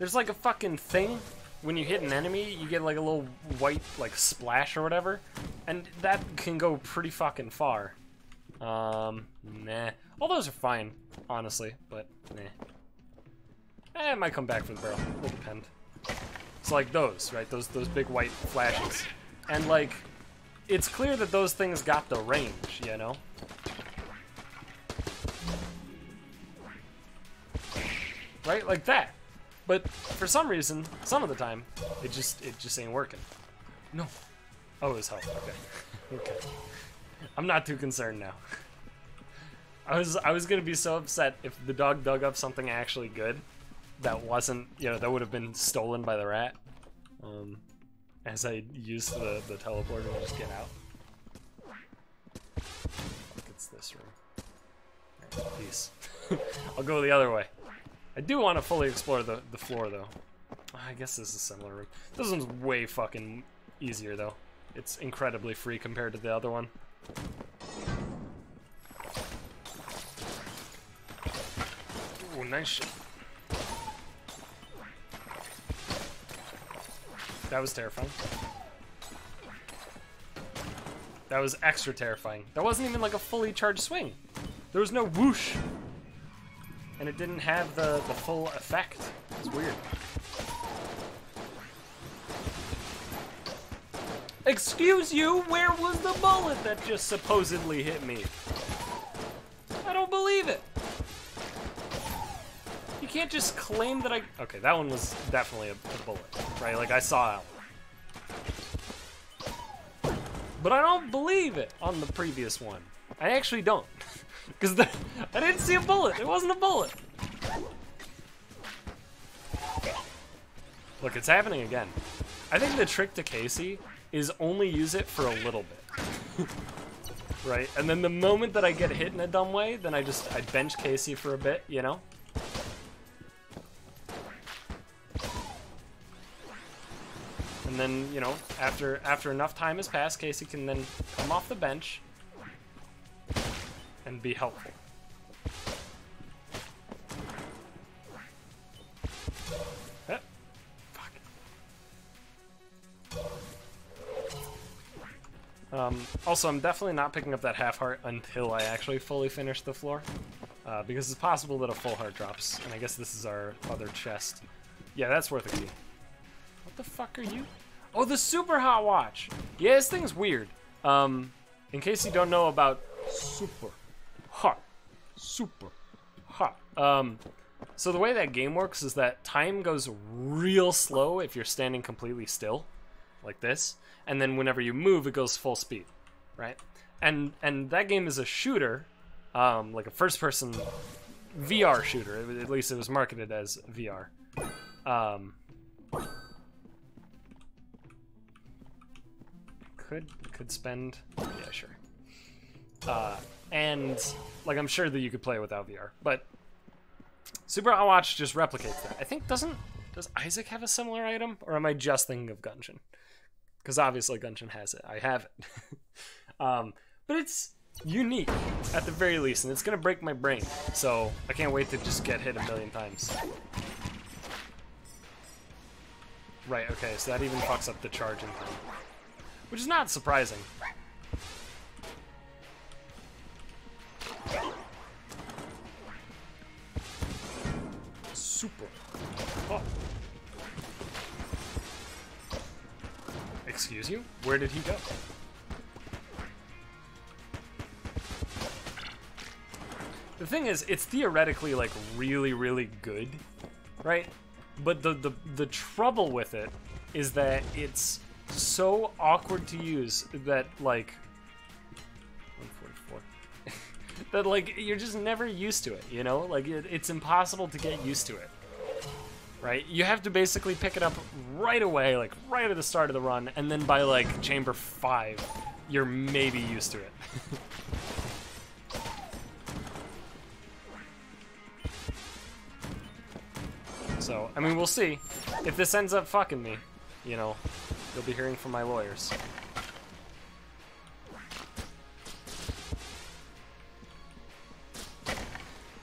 a fucking thing. When you hit an enemy, you get like a little white like splash or whatever, and that can go pretty fucking far. Nah. All those are fine, honestly, but nah. It might come back for the barrel. It'll depend. So like those, right? Those big white flashes, and like, it's clear that those things got the range, you know? Right? Like that. But for some reason, some of the time, it just ain't working. No. Oh, it was health. Okay. Okay. I'm not too concerned now. I was gonna be so upset if the dog dug up something actually good that wasn't, you know, that would have been stolen by the rat. As I used the teleporter to just get out. It's this room. Right, peace. I'll go the other way. I do want to fully explore the floor though. I guess this is a similar room. This one's way fucking easier though. It's incredibly free compared to the other one. Ooh, nice shit. That was terrifying. That was extra terrifying. That wasn't even like a fully charged swing. There was no whoosh. And it didn't have the full effect. It's weird. Excuse you, where was the bullet that just supposedly hit me? I don't believe it. You can't just claim that I... Okay, that one was definitely a bullet, right? Like, I saw it. But I don't believe it on the previous one. I actually don't. Because I didn't see a bullet. It wasn't a bullet. Look, it's happening again. I think the trick to Casey is only use it for a little bit. Right? And then the moment that I get hit in a dumb way, then I bench Casey for a bit, you know? And then, you know, after enough time has passed, Casey can then come off the bench and be helpful. Also, I'm definitely not picking up that half heart until I actually fully finish the floor. Because it's possible that a full heart drops. And I guess this is our other chest. Yeah, that's worth a key. What the fuck are you? Oh, the super hot watch! Yeah, this thing's weird. In case you don't know about super hot. So the way that game works is that time goes real slow if you're standing completely still. Like this. And then whenever you move, it goes full speed, right? And that game is a shooter, like a first-person VR shooter. At least it was marketed as VR. Could spend, yeah, sure. And like I'm sure that you could play it without VR, but Super Hot Watch just replicates that. I think does Isaac have a similar item, or am I just thinking of Gungeon? Because obviously Gungeon has it. I have it. But it's unique, at the very least, and it's going to break my brain. So I can't wait to just get hit a million times. Right, okay, so that even fucks up the charging time. Which is not surprising. Super. Oh. Excuse you? Where did he go? The thing is, it's theoretically like really, really good, right? But the trouble with it is that it's so awkward to use that like 144 that like you're just never used to it, you know? Like it's impossible to get used to it. Right? You have to basically pick it up right away, like right at the start of the run, and then by like chamber 5, you're maybe used to it. So, I mean, we'll see. If this ends up fucking me, you know, you'll be hearing from my lawyers.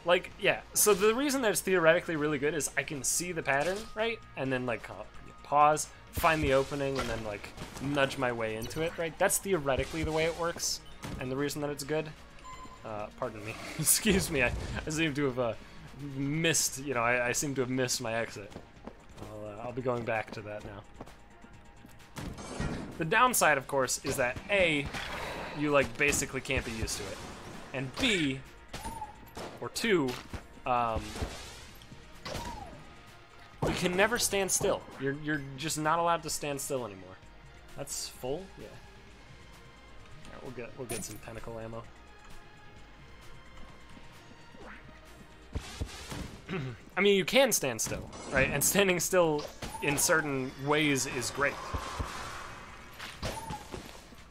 Like, yeah, so the reason that it's theoretically really good is I can see the pattern, right? And then, like, pause, find the opening, and then, like, nudge my way into it, right? That's theoretically the way it works, and the reason that it's good. Pardon me. Excuse me, I seem to have missed, you know, I seem to have missed my exit. I'll be going back to that now. The downside, of course, is that A, you, like, basically can't be used to it. And B, or 2, you can never stand still. You're just not allowed to stand still anymore. That's full? Yeah. Alright, we'll get some tentacle ammo. I mean, you can stand still, right? And standing still in certain ways is great.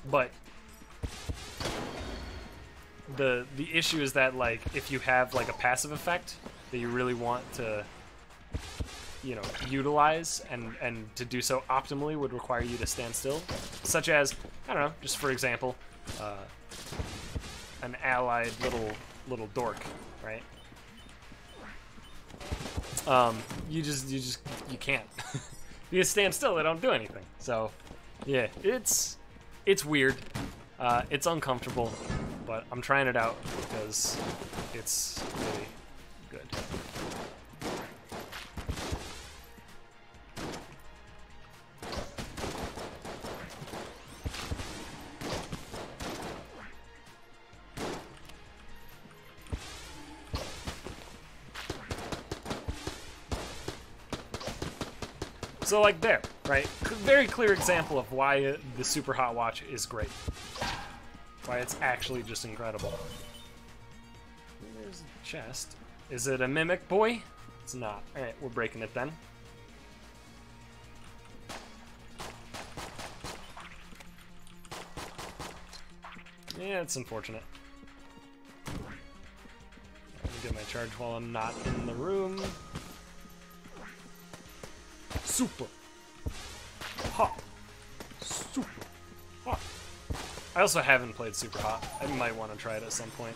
But the issue is that, like, if you have like a passive effect that you really want to, you know, utilize and to do so optimally would require you to stand still, such as, I don't know, just for example, an allied little dork, right? You can't. You stand still, they don't do anything. So, yeah, it's weird. It's uncomfortable, but I'm trying it out because it's really good. So, like, there, right? Very clear example of why the Super Hot Watch is great. Why it's actually just incredible. There's a chest. Is it a mimic boy? It's not. Alright, we're breaking it then. Yeah, it's unfortunate. Let me get my charge while I'm not in the room. Super hot. Super hot. I also haven't played Super Hot. I might want to try it at some point.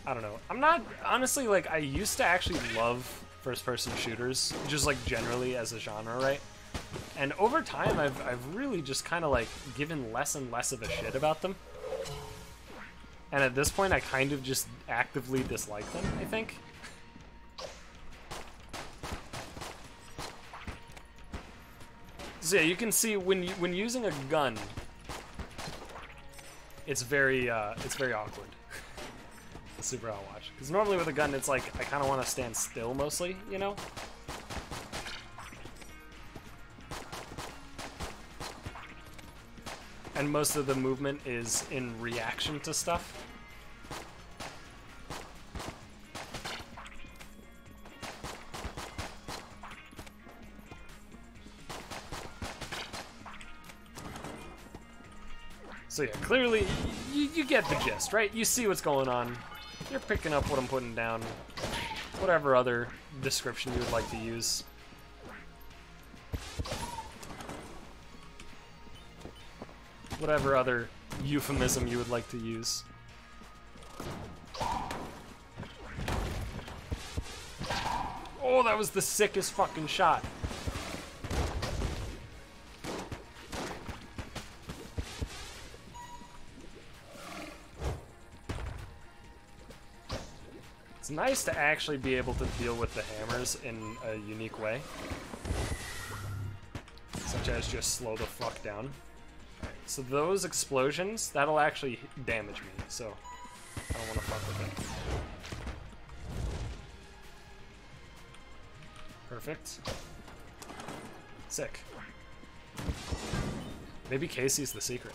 I don't know. I'm not, honestly, like, I used to actually love first-person shooters, just, like, generally as a genre, right? And over time, I've really just kind of, like, given less and less of a shit about them. And at this point, I kind of just actively dislike them, I think. So yeah, you can see when using a gun, it's very awkward. The Super Hot Watch, because normally with a gun, it's like I kind of want to stand still mostly, you know. And most of the movement is in reaction to stuff. So yeah, clearly, you get the gist, right? You see what's going on. You're picking up what I'm putting down. Whatever other description you would like to use. Whatever other euphemism you would like to use. Oh, that was the sickest fucking shot. It's nice to actually be able to deal with the hammers in a unique way. Such as just slow the fuck down. Alright, so those explosions, that'll actually damage me, so I don't want to fuck with it. Perfect. Sick. Maybe Casey's the secret.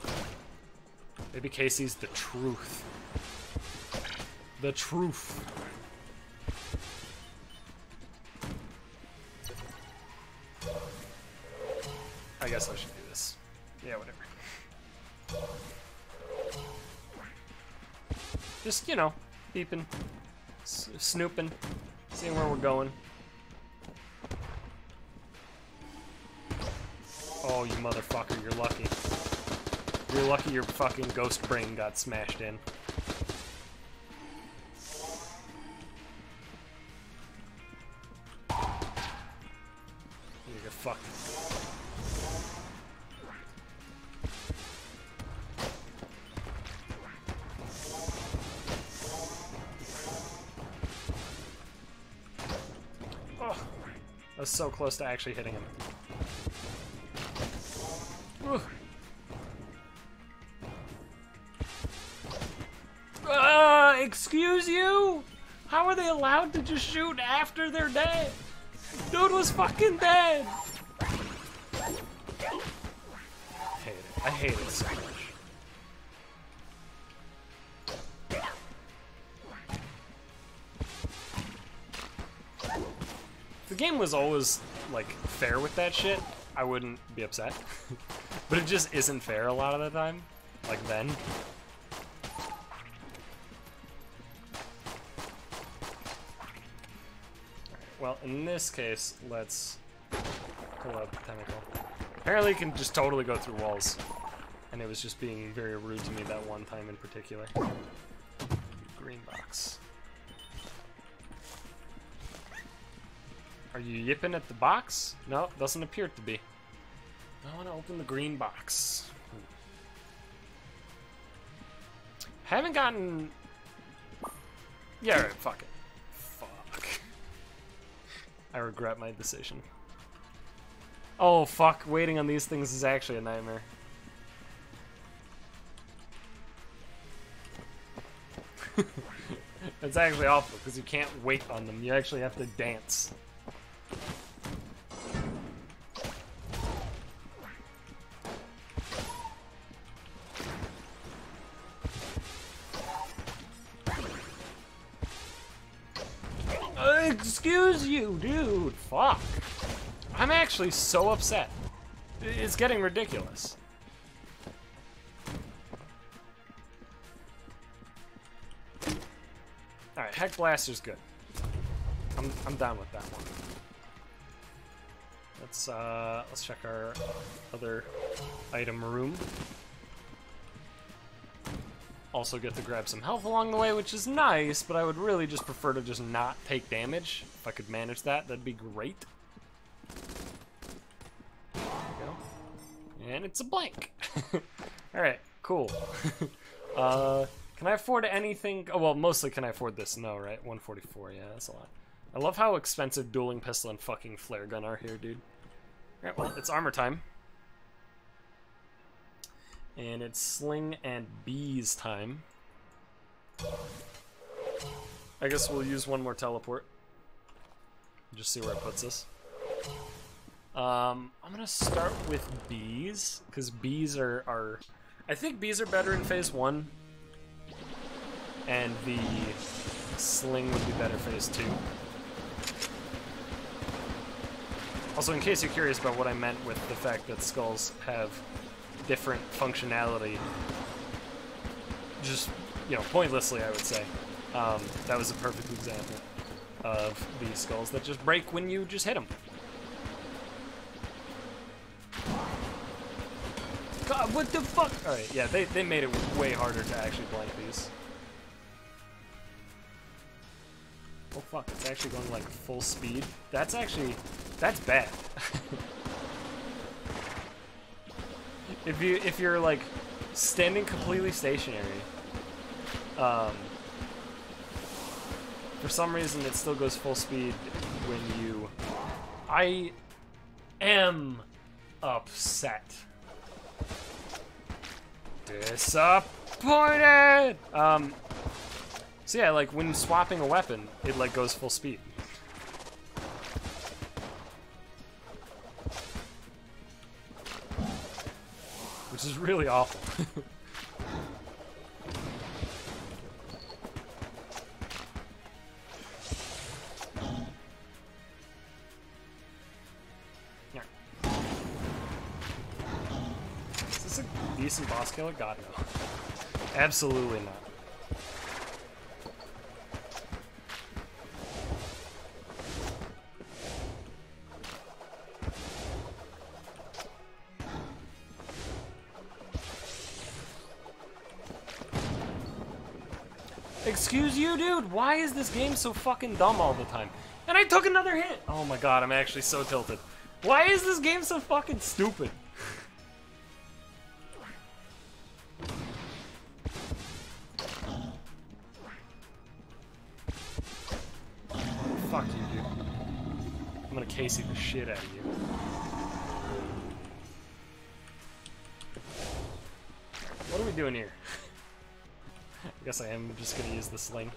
Maybe Casey's the truth. The truth. I guess I should do this. Yeah, whatever. Just, you know, peeping, snooping, seeing where we're going. Oh, you motherfucker, you're lucky. You're lucky your fucking ghost brain got smashed in. You get fucked. I was so close to actually hitting him. Excuse you? How are they allowed to just shoot after they're dead? Dude was fucking dead! I hate it so much. If the game was always, like, fair with that shit, I wouldn't be upset. But it just isn't fair a lot of the time. Like then. Well, in this case, let's pull up Tentacle. Apparently it can just totally go through walls. And it was just being very rude to me that one time in particular. Green box. Are you yipping at the box? No, doesn't appear to be. I want to open the green box. Haven't gotten... Yeah, alright, fuck it. Fuck. I regret my decision. Oh, fuck, waiting on these things is actually a nightmare. It's actually awful, because you can't wait on them. You actually have to dance. Excuse you, dude. Fuck. I'm actually so upset. It's getting ridiculous. Alright, Heck Blaster's good. I'm down with that one. Let's check our other item room. Also get to grab some health along the way, which is nice, but I would really just prefer to just not take damage. If I could manage that, that'd be great. There we go. And it's a blank. Alright, cool. Can I afford anything? Oh, well, mostly can I afford this? No, right? 144, yeah, that's a lot. I love how expensive dueling pistol and fucking flare gun are here, dude. Alright, well, it's armor time. And it's sling and bees time. I guess we'll use one more teleport. Just see where it puts us. I'm gonna start with bees, because bees are... I think bees are better in phase 1. And the sling would be better phase 2. Also, in case you're curious about what I meant with the fact that skulls have different functionality, just, you know, pointlessly, I would say. That was a perfect example of these skulls that just break when you just hit them. God, what the fuck? Alright, yeah, they made it way harder to actually blank these. Oh fuck, it's actually going like full speed. That's bad. If you're like standing completely stationary, for some reason it still goes full speed when you... I am upset. Disappointed! So yeah, like when swapping a weapon, it like goes full speed. Which is really awful. Yeah. Is this a decent boss killer? God, no. Absolutely not. Excuse you, dude? Why is this game so fucking dumb all the time? And I took another hit! Oh my god, I'm actually so tilted. Why is this game so fucking stupid? Fuck you, dude. I'm gonna Casey the shit out of you. What are we doing here? I guess I am just gonna use the sling.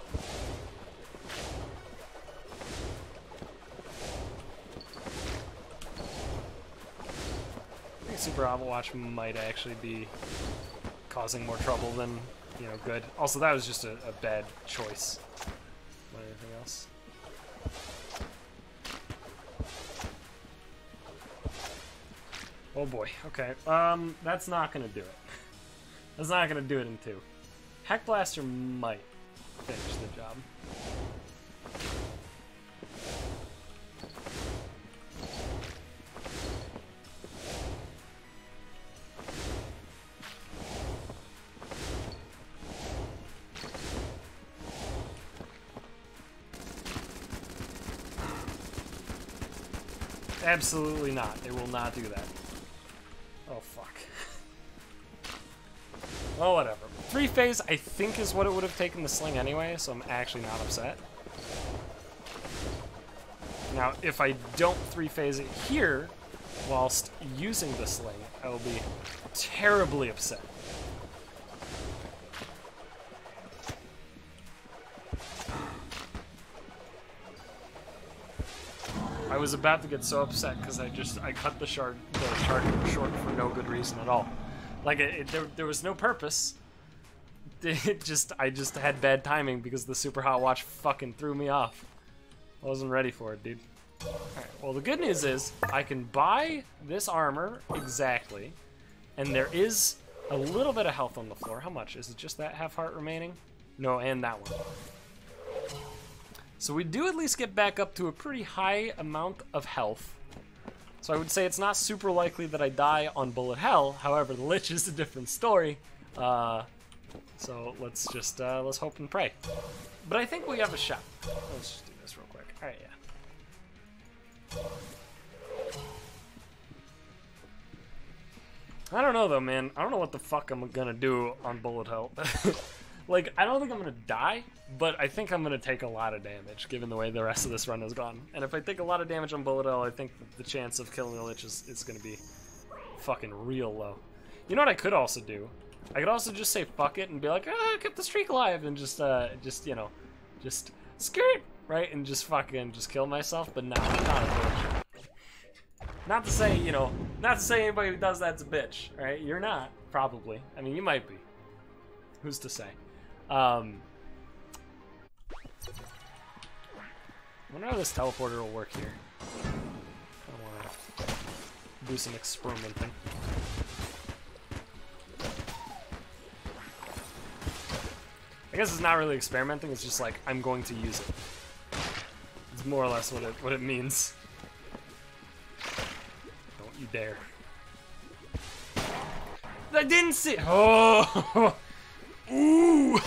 Super Overwatch might actually be causing more trouble than, you know, good. Also, that was just a bad choice. More than anything else. Oh boy, okay. That's not gonna do it. That's not gonna do it in 2. Heck Blaster might finish the job. Absolutely not. It will not do that. Oh, fuck. Well, whatever. 3-phase, I think, is what it would have taken the sling anyway, so I'm actually not upset. Now, if I don't 3-phase it here, whilst using the sling, I will be terribly upset. I was about to get so upset because I cut the charge short for no good reason at all. Like there was no purpose. I just had bad timing because the Super Hot Watch fucking threw me off. I wasn't ready for it, dude. Alright, well the good news is I can buy this armor exactly, and there is a little bit of health on the floor. How much? Is it just that half heart remaining? No, and that one. So we do at least get back up to a pretty high amount of health. So I would say it's not super likely that I die on bullet hell. However, the Lich is a different story. So let's just let's hope and pray. But I think we have a shot. Let's just do this real quick. All right, yeah. I don't know though, man. I don't know what the fuck I'm gonna do on bullet hell. Like, I don't think I'm gonna die, but I think I'm gonna take a lot of damage, given the way the rest of this run has gone. And if I take a lot of damage on bullet hell, I think the chance of killing the Lich is gonna be fucking real low. You know what I could also do? I could also just say fuck it and be like, ah, keep the streak alive, and just you know, just skirt, right? And just fucking just kill myself, but nah, I'm not a bitch. Not to say, you know, not to say anybody who does that's a bitch, right? You're not, probably. I mean, you might be. Who's to say? I wonder how this teleporter will work here. I want to do some experimenting. I guess it's not really experimenting, it's just like, I'm going to use it. It's more or less what it means. Don't you dare. I didn't see. Oh! Ooh!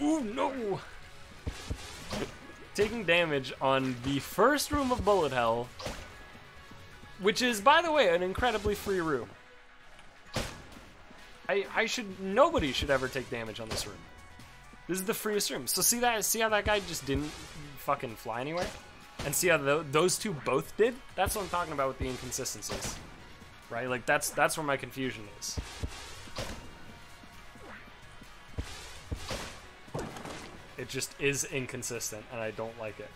Ooh, no! Taking damage on the first room of bullet hell, which is, by the way, an incredibly free room. Nobody should ever take damage on this room. This is the freest room. So see how that guy just didn't fucking fly anywhere? And see how those two both did? That's what I'm talking about with the inconsistencies. Right? Like, that's where my confusion is. It just is inconsistent, and I don't like it.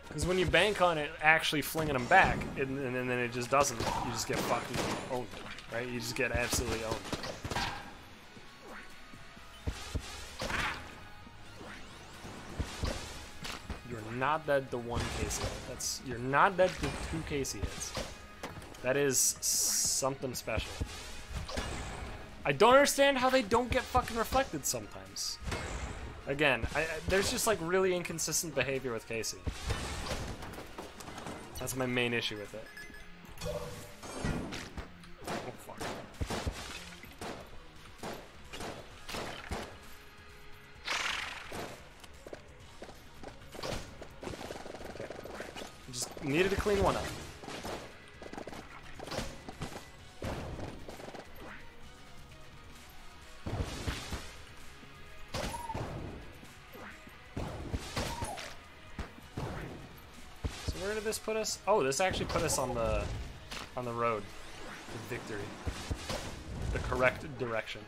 Because when you bank on it actually flinging them back, and then it just doesn't, you just get fucking owned, right? You just get absolutely owned. You're not dead to one Casey hit. You're not dead to 2 Casey hits. That is something special. I don't understand how they don't get fucking reflected sometimes. Again, there's just like really inconsistent behavior with Casey. That's my main issue with it. Oh, fuck. Okay. Just needed to clean one up. Where did this put us? Oh, this actually put us on the road to victory. The correct direction.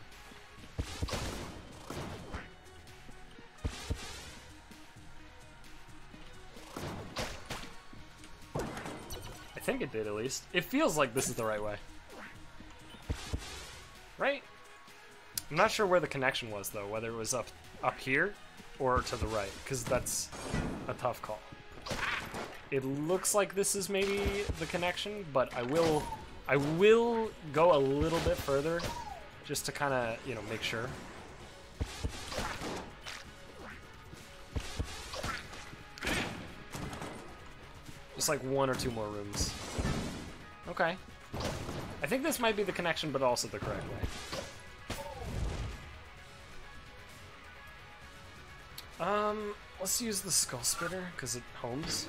think it did, at least. It feels like this is the right way. Right? I'm not sure where the connection was, though. Whether it was up here or to the right. Because that's a tough call. It looks like this is maybe the connection, but I will go a little bit further just to kind of, you know, make sure. Just like 1 or 2 more rooms. Okay. I think this might be the connection, but also the correct way. Let's use the skull spitter because it homes.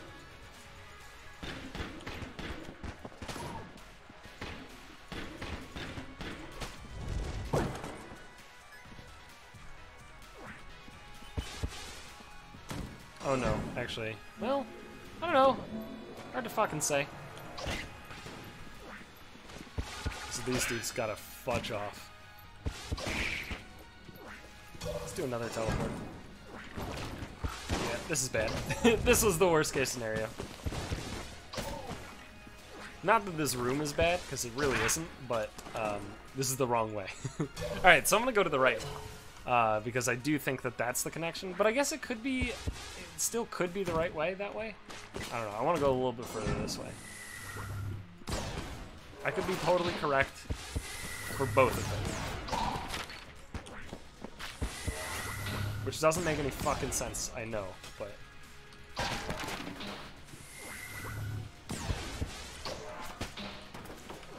Oh no, actually. Well, I don't know. Hard to fucking say. So these dudes gotta fudge off. Let's do another teleport. Yeah, this is bad. This was the worst case scenario. Not that this room is bad, because it really isn't, but this is the wrong way. Alright, so I'm gonna go to the right. Because I do think that that's the connection, but I guess it could be, it still could be the right way that way. I don't know, I want to go a little bit further this way. I could be totally correct for both of them. Which doesn't make any fucking sense, I know, but...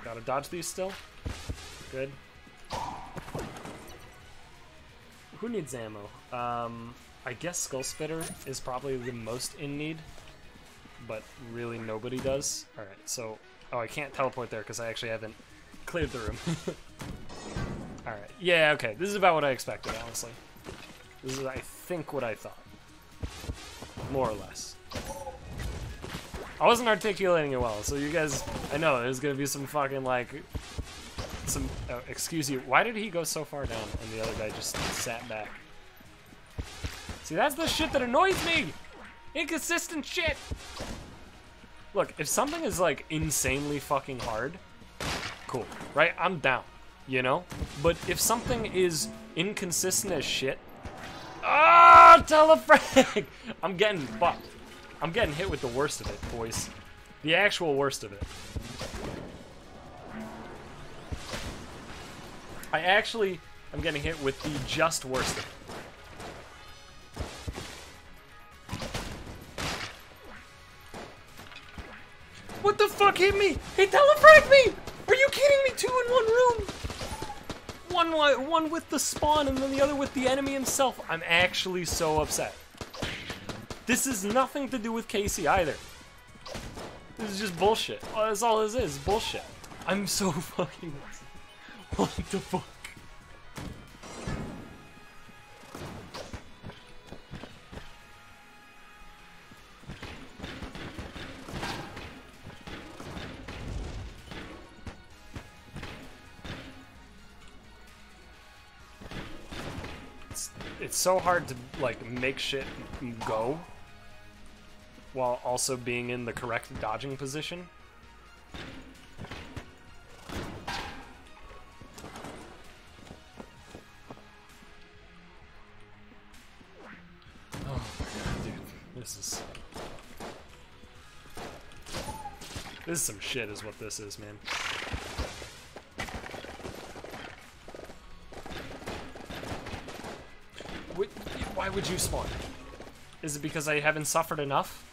Gotta dodge these still. Good. Who needs ammo? I guess Skull Spitter is probably the most in need, but really nobody does. Alright, so... Oh, I can't teleport there because I actually haven't cleared the room. Alright, yeah, okay. This is about what I expected, honestly. This is, I think, what I thought. More or less. I wasn't articulating it well, so you guys... I know, there's gonna be some fucking, like... Some... excuse you, why did he go so far down and the other guy just sat back? See, that's the shit that annoys me! Inconsistent shit! Look, if something is, like, insanely fucking hard, cool, right? I'm down, you know? But if something is inconsistent as shit... Ah, telefrag! I'm getting fucked. I'm getting hit with the worst of it, boys. The actual worst of it. I actually am getting hit with the just worst of it. What the fuck hit me? He telefragged me! Are you kidding me? 2 in 1 room! One with the spawn and then the other with the enemy himself. I'm actually so upset. This is nothing to do with Casey either. This is just bullshit. That's all this is, bullshit. I'm so fucking upset. What the fuck? It's so hard to, like, make shit go while also being in the correct dodging position. Oh my god, dude. This is some shit is what this is, man. Why would you spawn? Is it because I haven't suffered enough?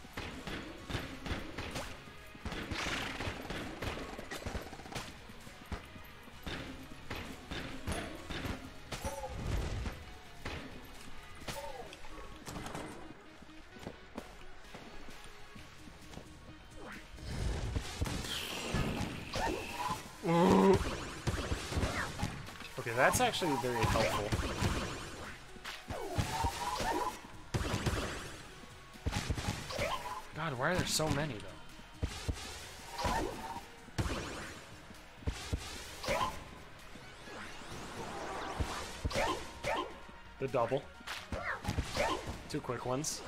Okay, that's actually very helpful. God, why are there so many, though? The double. 2 quick ones.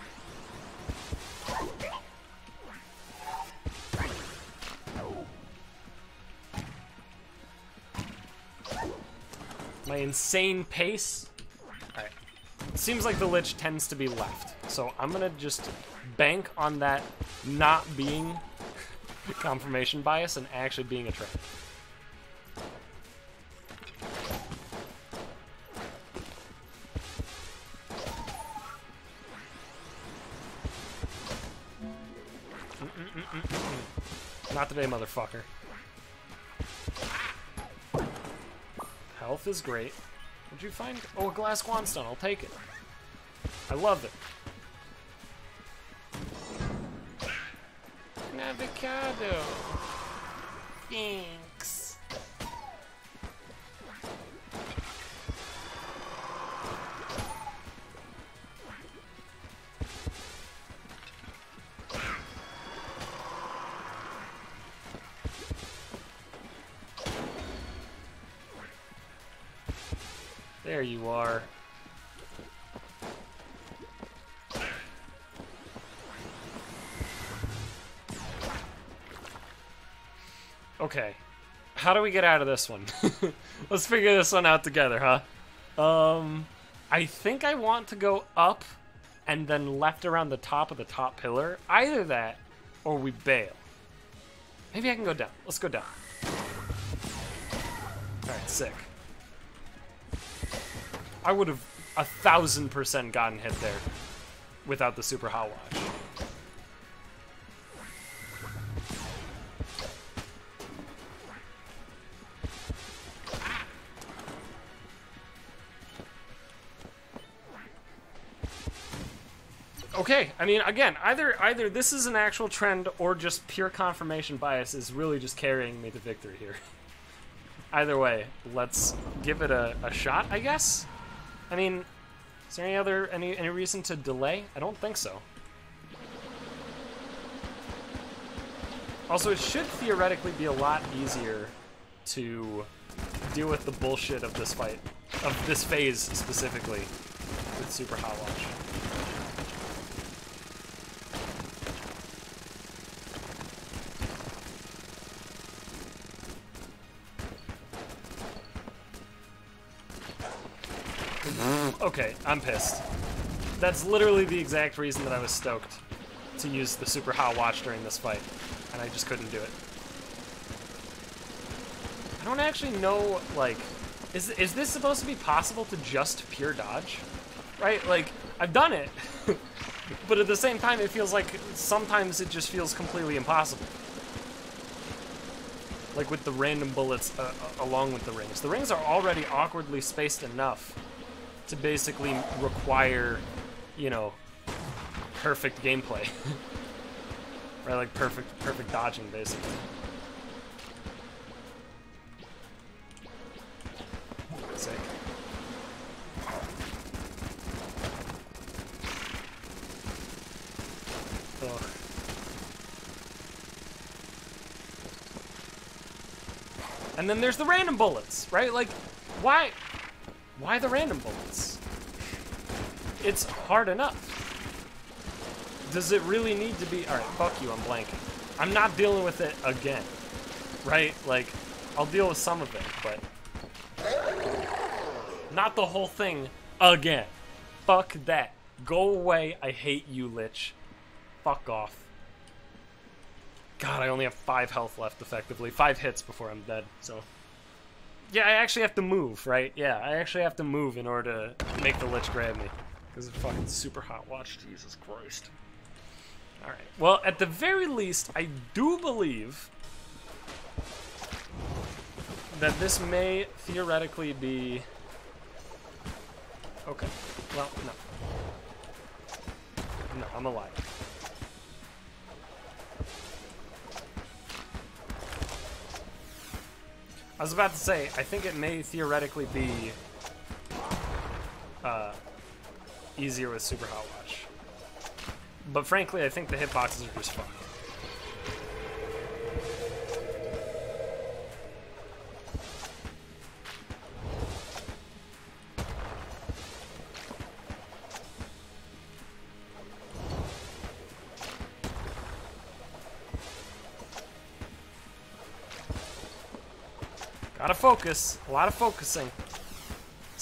my insane pace. Alright. Seems like the Lich tends to be left. So I'm gonna just bank on that not being confirmation bias and actually being a trend. Not today, motherfucker. Health is great. What'd you find? Oh, a glass Guanstone. I'll take it. I love it. An avocado. Thanks. There you are. Okay. How do we get out of this one? Let's figure this one out together, huh? I think I want to go up and then left around the top of the top pillar. Either that or we bail. Maybe I can go down. Let's go down. Alright, sick. I would have 1000% gotten hit there without the super hot watch. Okay, I mean, again, either this is an actual trend or just pure confirmation bias is really just carrying me to victory here. Either way, let's give it a shot, I guess? I mean, is there any reason to delay? I don't think so. Also, it should theoretically be a lot easier to deal with the bullshit of this fight, of this phase specifically, with Super Hot Watch. Okay, I'm pissed. That's literally the exact reason that I was stoked to use the Super Hot Watch during this fight, and I just couldn't do it. I don't actually know, like, is this supposed to be possible to just pure dodge? Right? Like, I've done it, but at the same time it feels like sometimes it just feels completely impossible. Like with the random bullets along with the rings. The rings are already awkwardly spaced enough to basically require, you know, perfect gameplay. Right, like perfect dodging, basically. Sick. Ugh. And then there's the random bullets, right? Like, why the random bullets? It's hard enough. Does it really need to be? All right, fuck you, I'm blanking. I'm not dealing with it again, right? Like, I'll deal with some of it, but not the whole thing again. Fuck that. Go away. I hate you, Lich. Fuck off. God, I only have 5 health left, effectively. 5 hits before I'm dead, so. Yeah, I actually have to move, right? Yeah, I actually have to move in order to make the Lich grab me. Because it's fucking Super Hot Watch, Jesus Christ. Alright, well, at the very least, I do believe that this may theoretically be... Okay, well, no. No, I'm alive. I was about to say, I think it may theoretically be easier with Super Hot Watch. But frankly, I think the hitboxes are just fucked. Gotta focus. A lot of focusing.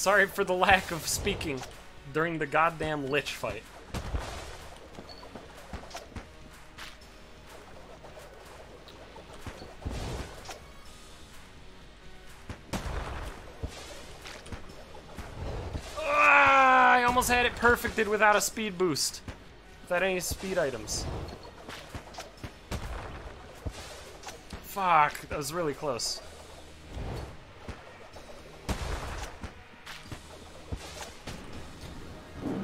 Sorry for the lack of speaking during the goddamn lich fight. I almost had it perfected without a speed boost. Without any speed items. Fuck, that was really close.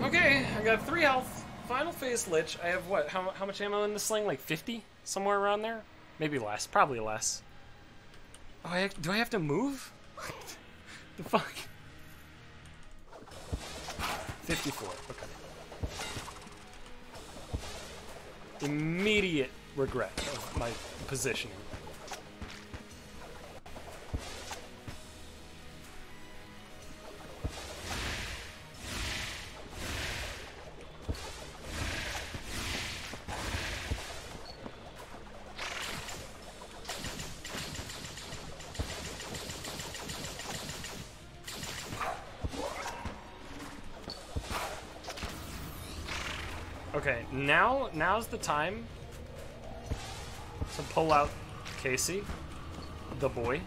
Okay, I got 3 health. Final phase lich. I have what? How much ammo in this sling? Like 50? Somewhere around there? Maybe less. Probably less. Oh, do I have to move? The fuck? 54. Okay. Immediate regret of my positioning. Okay, now's the time to pull out Casey, the boy.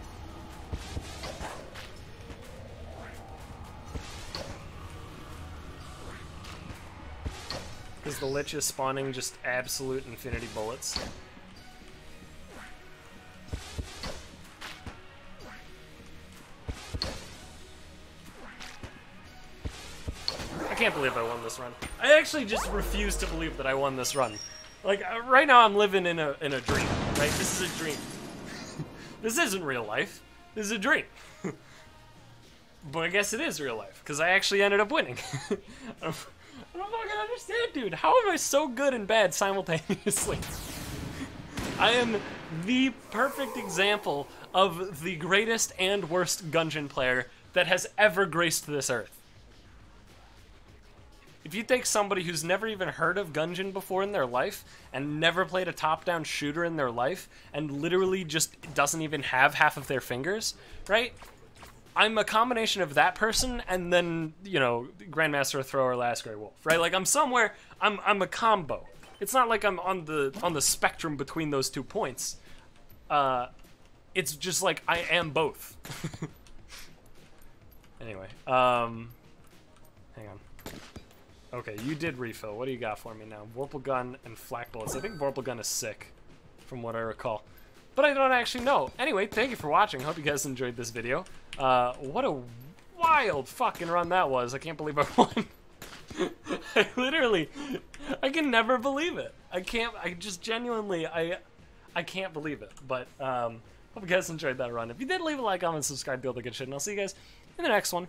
Because the lich is spawning just absolute infinity bullets. I can't believe I won this run. I actually just refuse to believe that I won this run. Like, right now I'm living in a dream, right? This is a dream. This isn't real life. This is a dream. But I guess it is real life, because I actually ended up winning. I don't fucking understand, dude. How am I so good and bad simultaneously? I am the perfect example of the greatest and worst Gungeon player that has ever graced this earth. If you take somebody who's never even heard of Gungeon before in their life, and never played a top-down shooter in their life, and literally just doesn't even have half of their fingers, right? I'm a combination of that person, and then, you know, Grandmaster Thrower, Last Grey Wolf, right? Like, I'm somewhere, I'm a combo. It's not like I'm on the spectrum between those 2 points. It's just like, I am both. Anyway, hang on. Okay, you did refill. What do you got for me now? Vorpal Gun and Flak Bullets. I think Vorpal Gun is sick, from what I recall. But I don't actually know. Anyway, thank you for watching. Hope you guys enjoyed this video. What a wild fucking run that was. I can't believe I won. I can never believe it. I just genuinely, I can't believe it. But, hope you guys enjoyed that run. If you did, leave a like, comment, subscribe, do all the good shit, and I'll see you guys in the next one.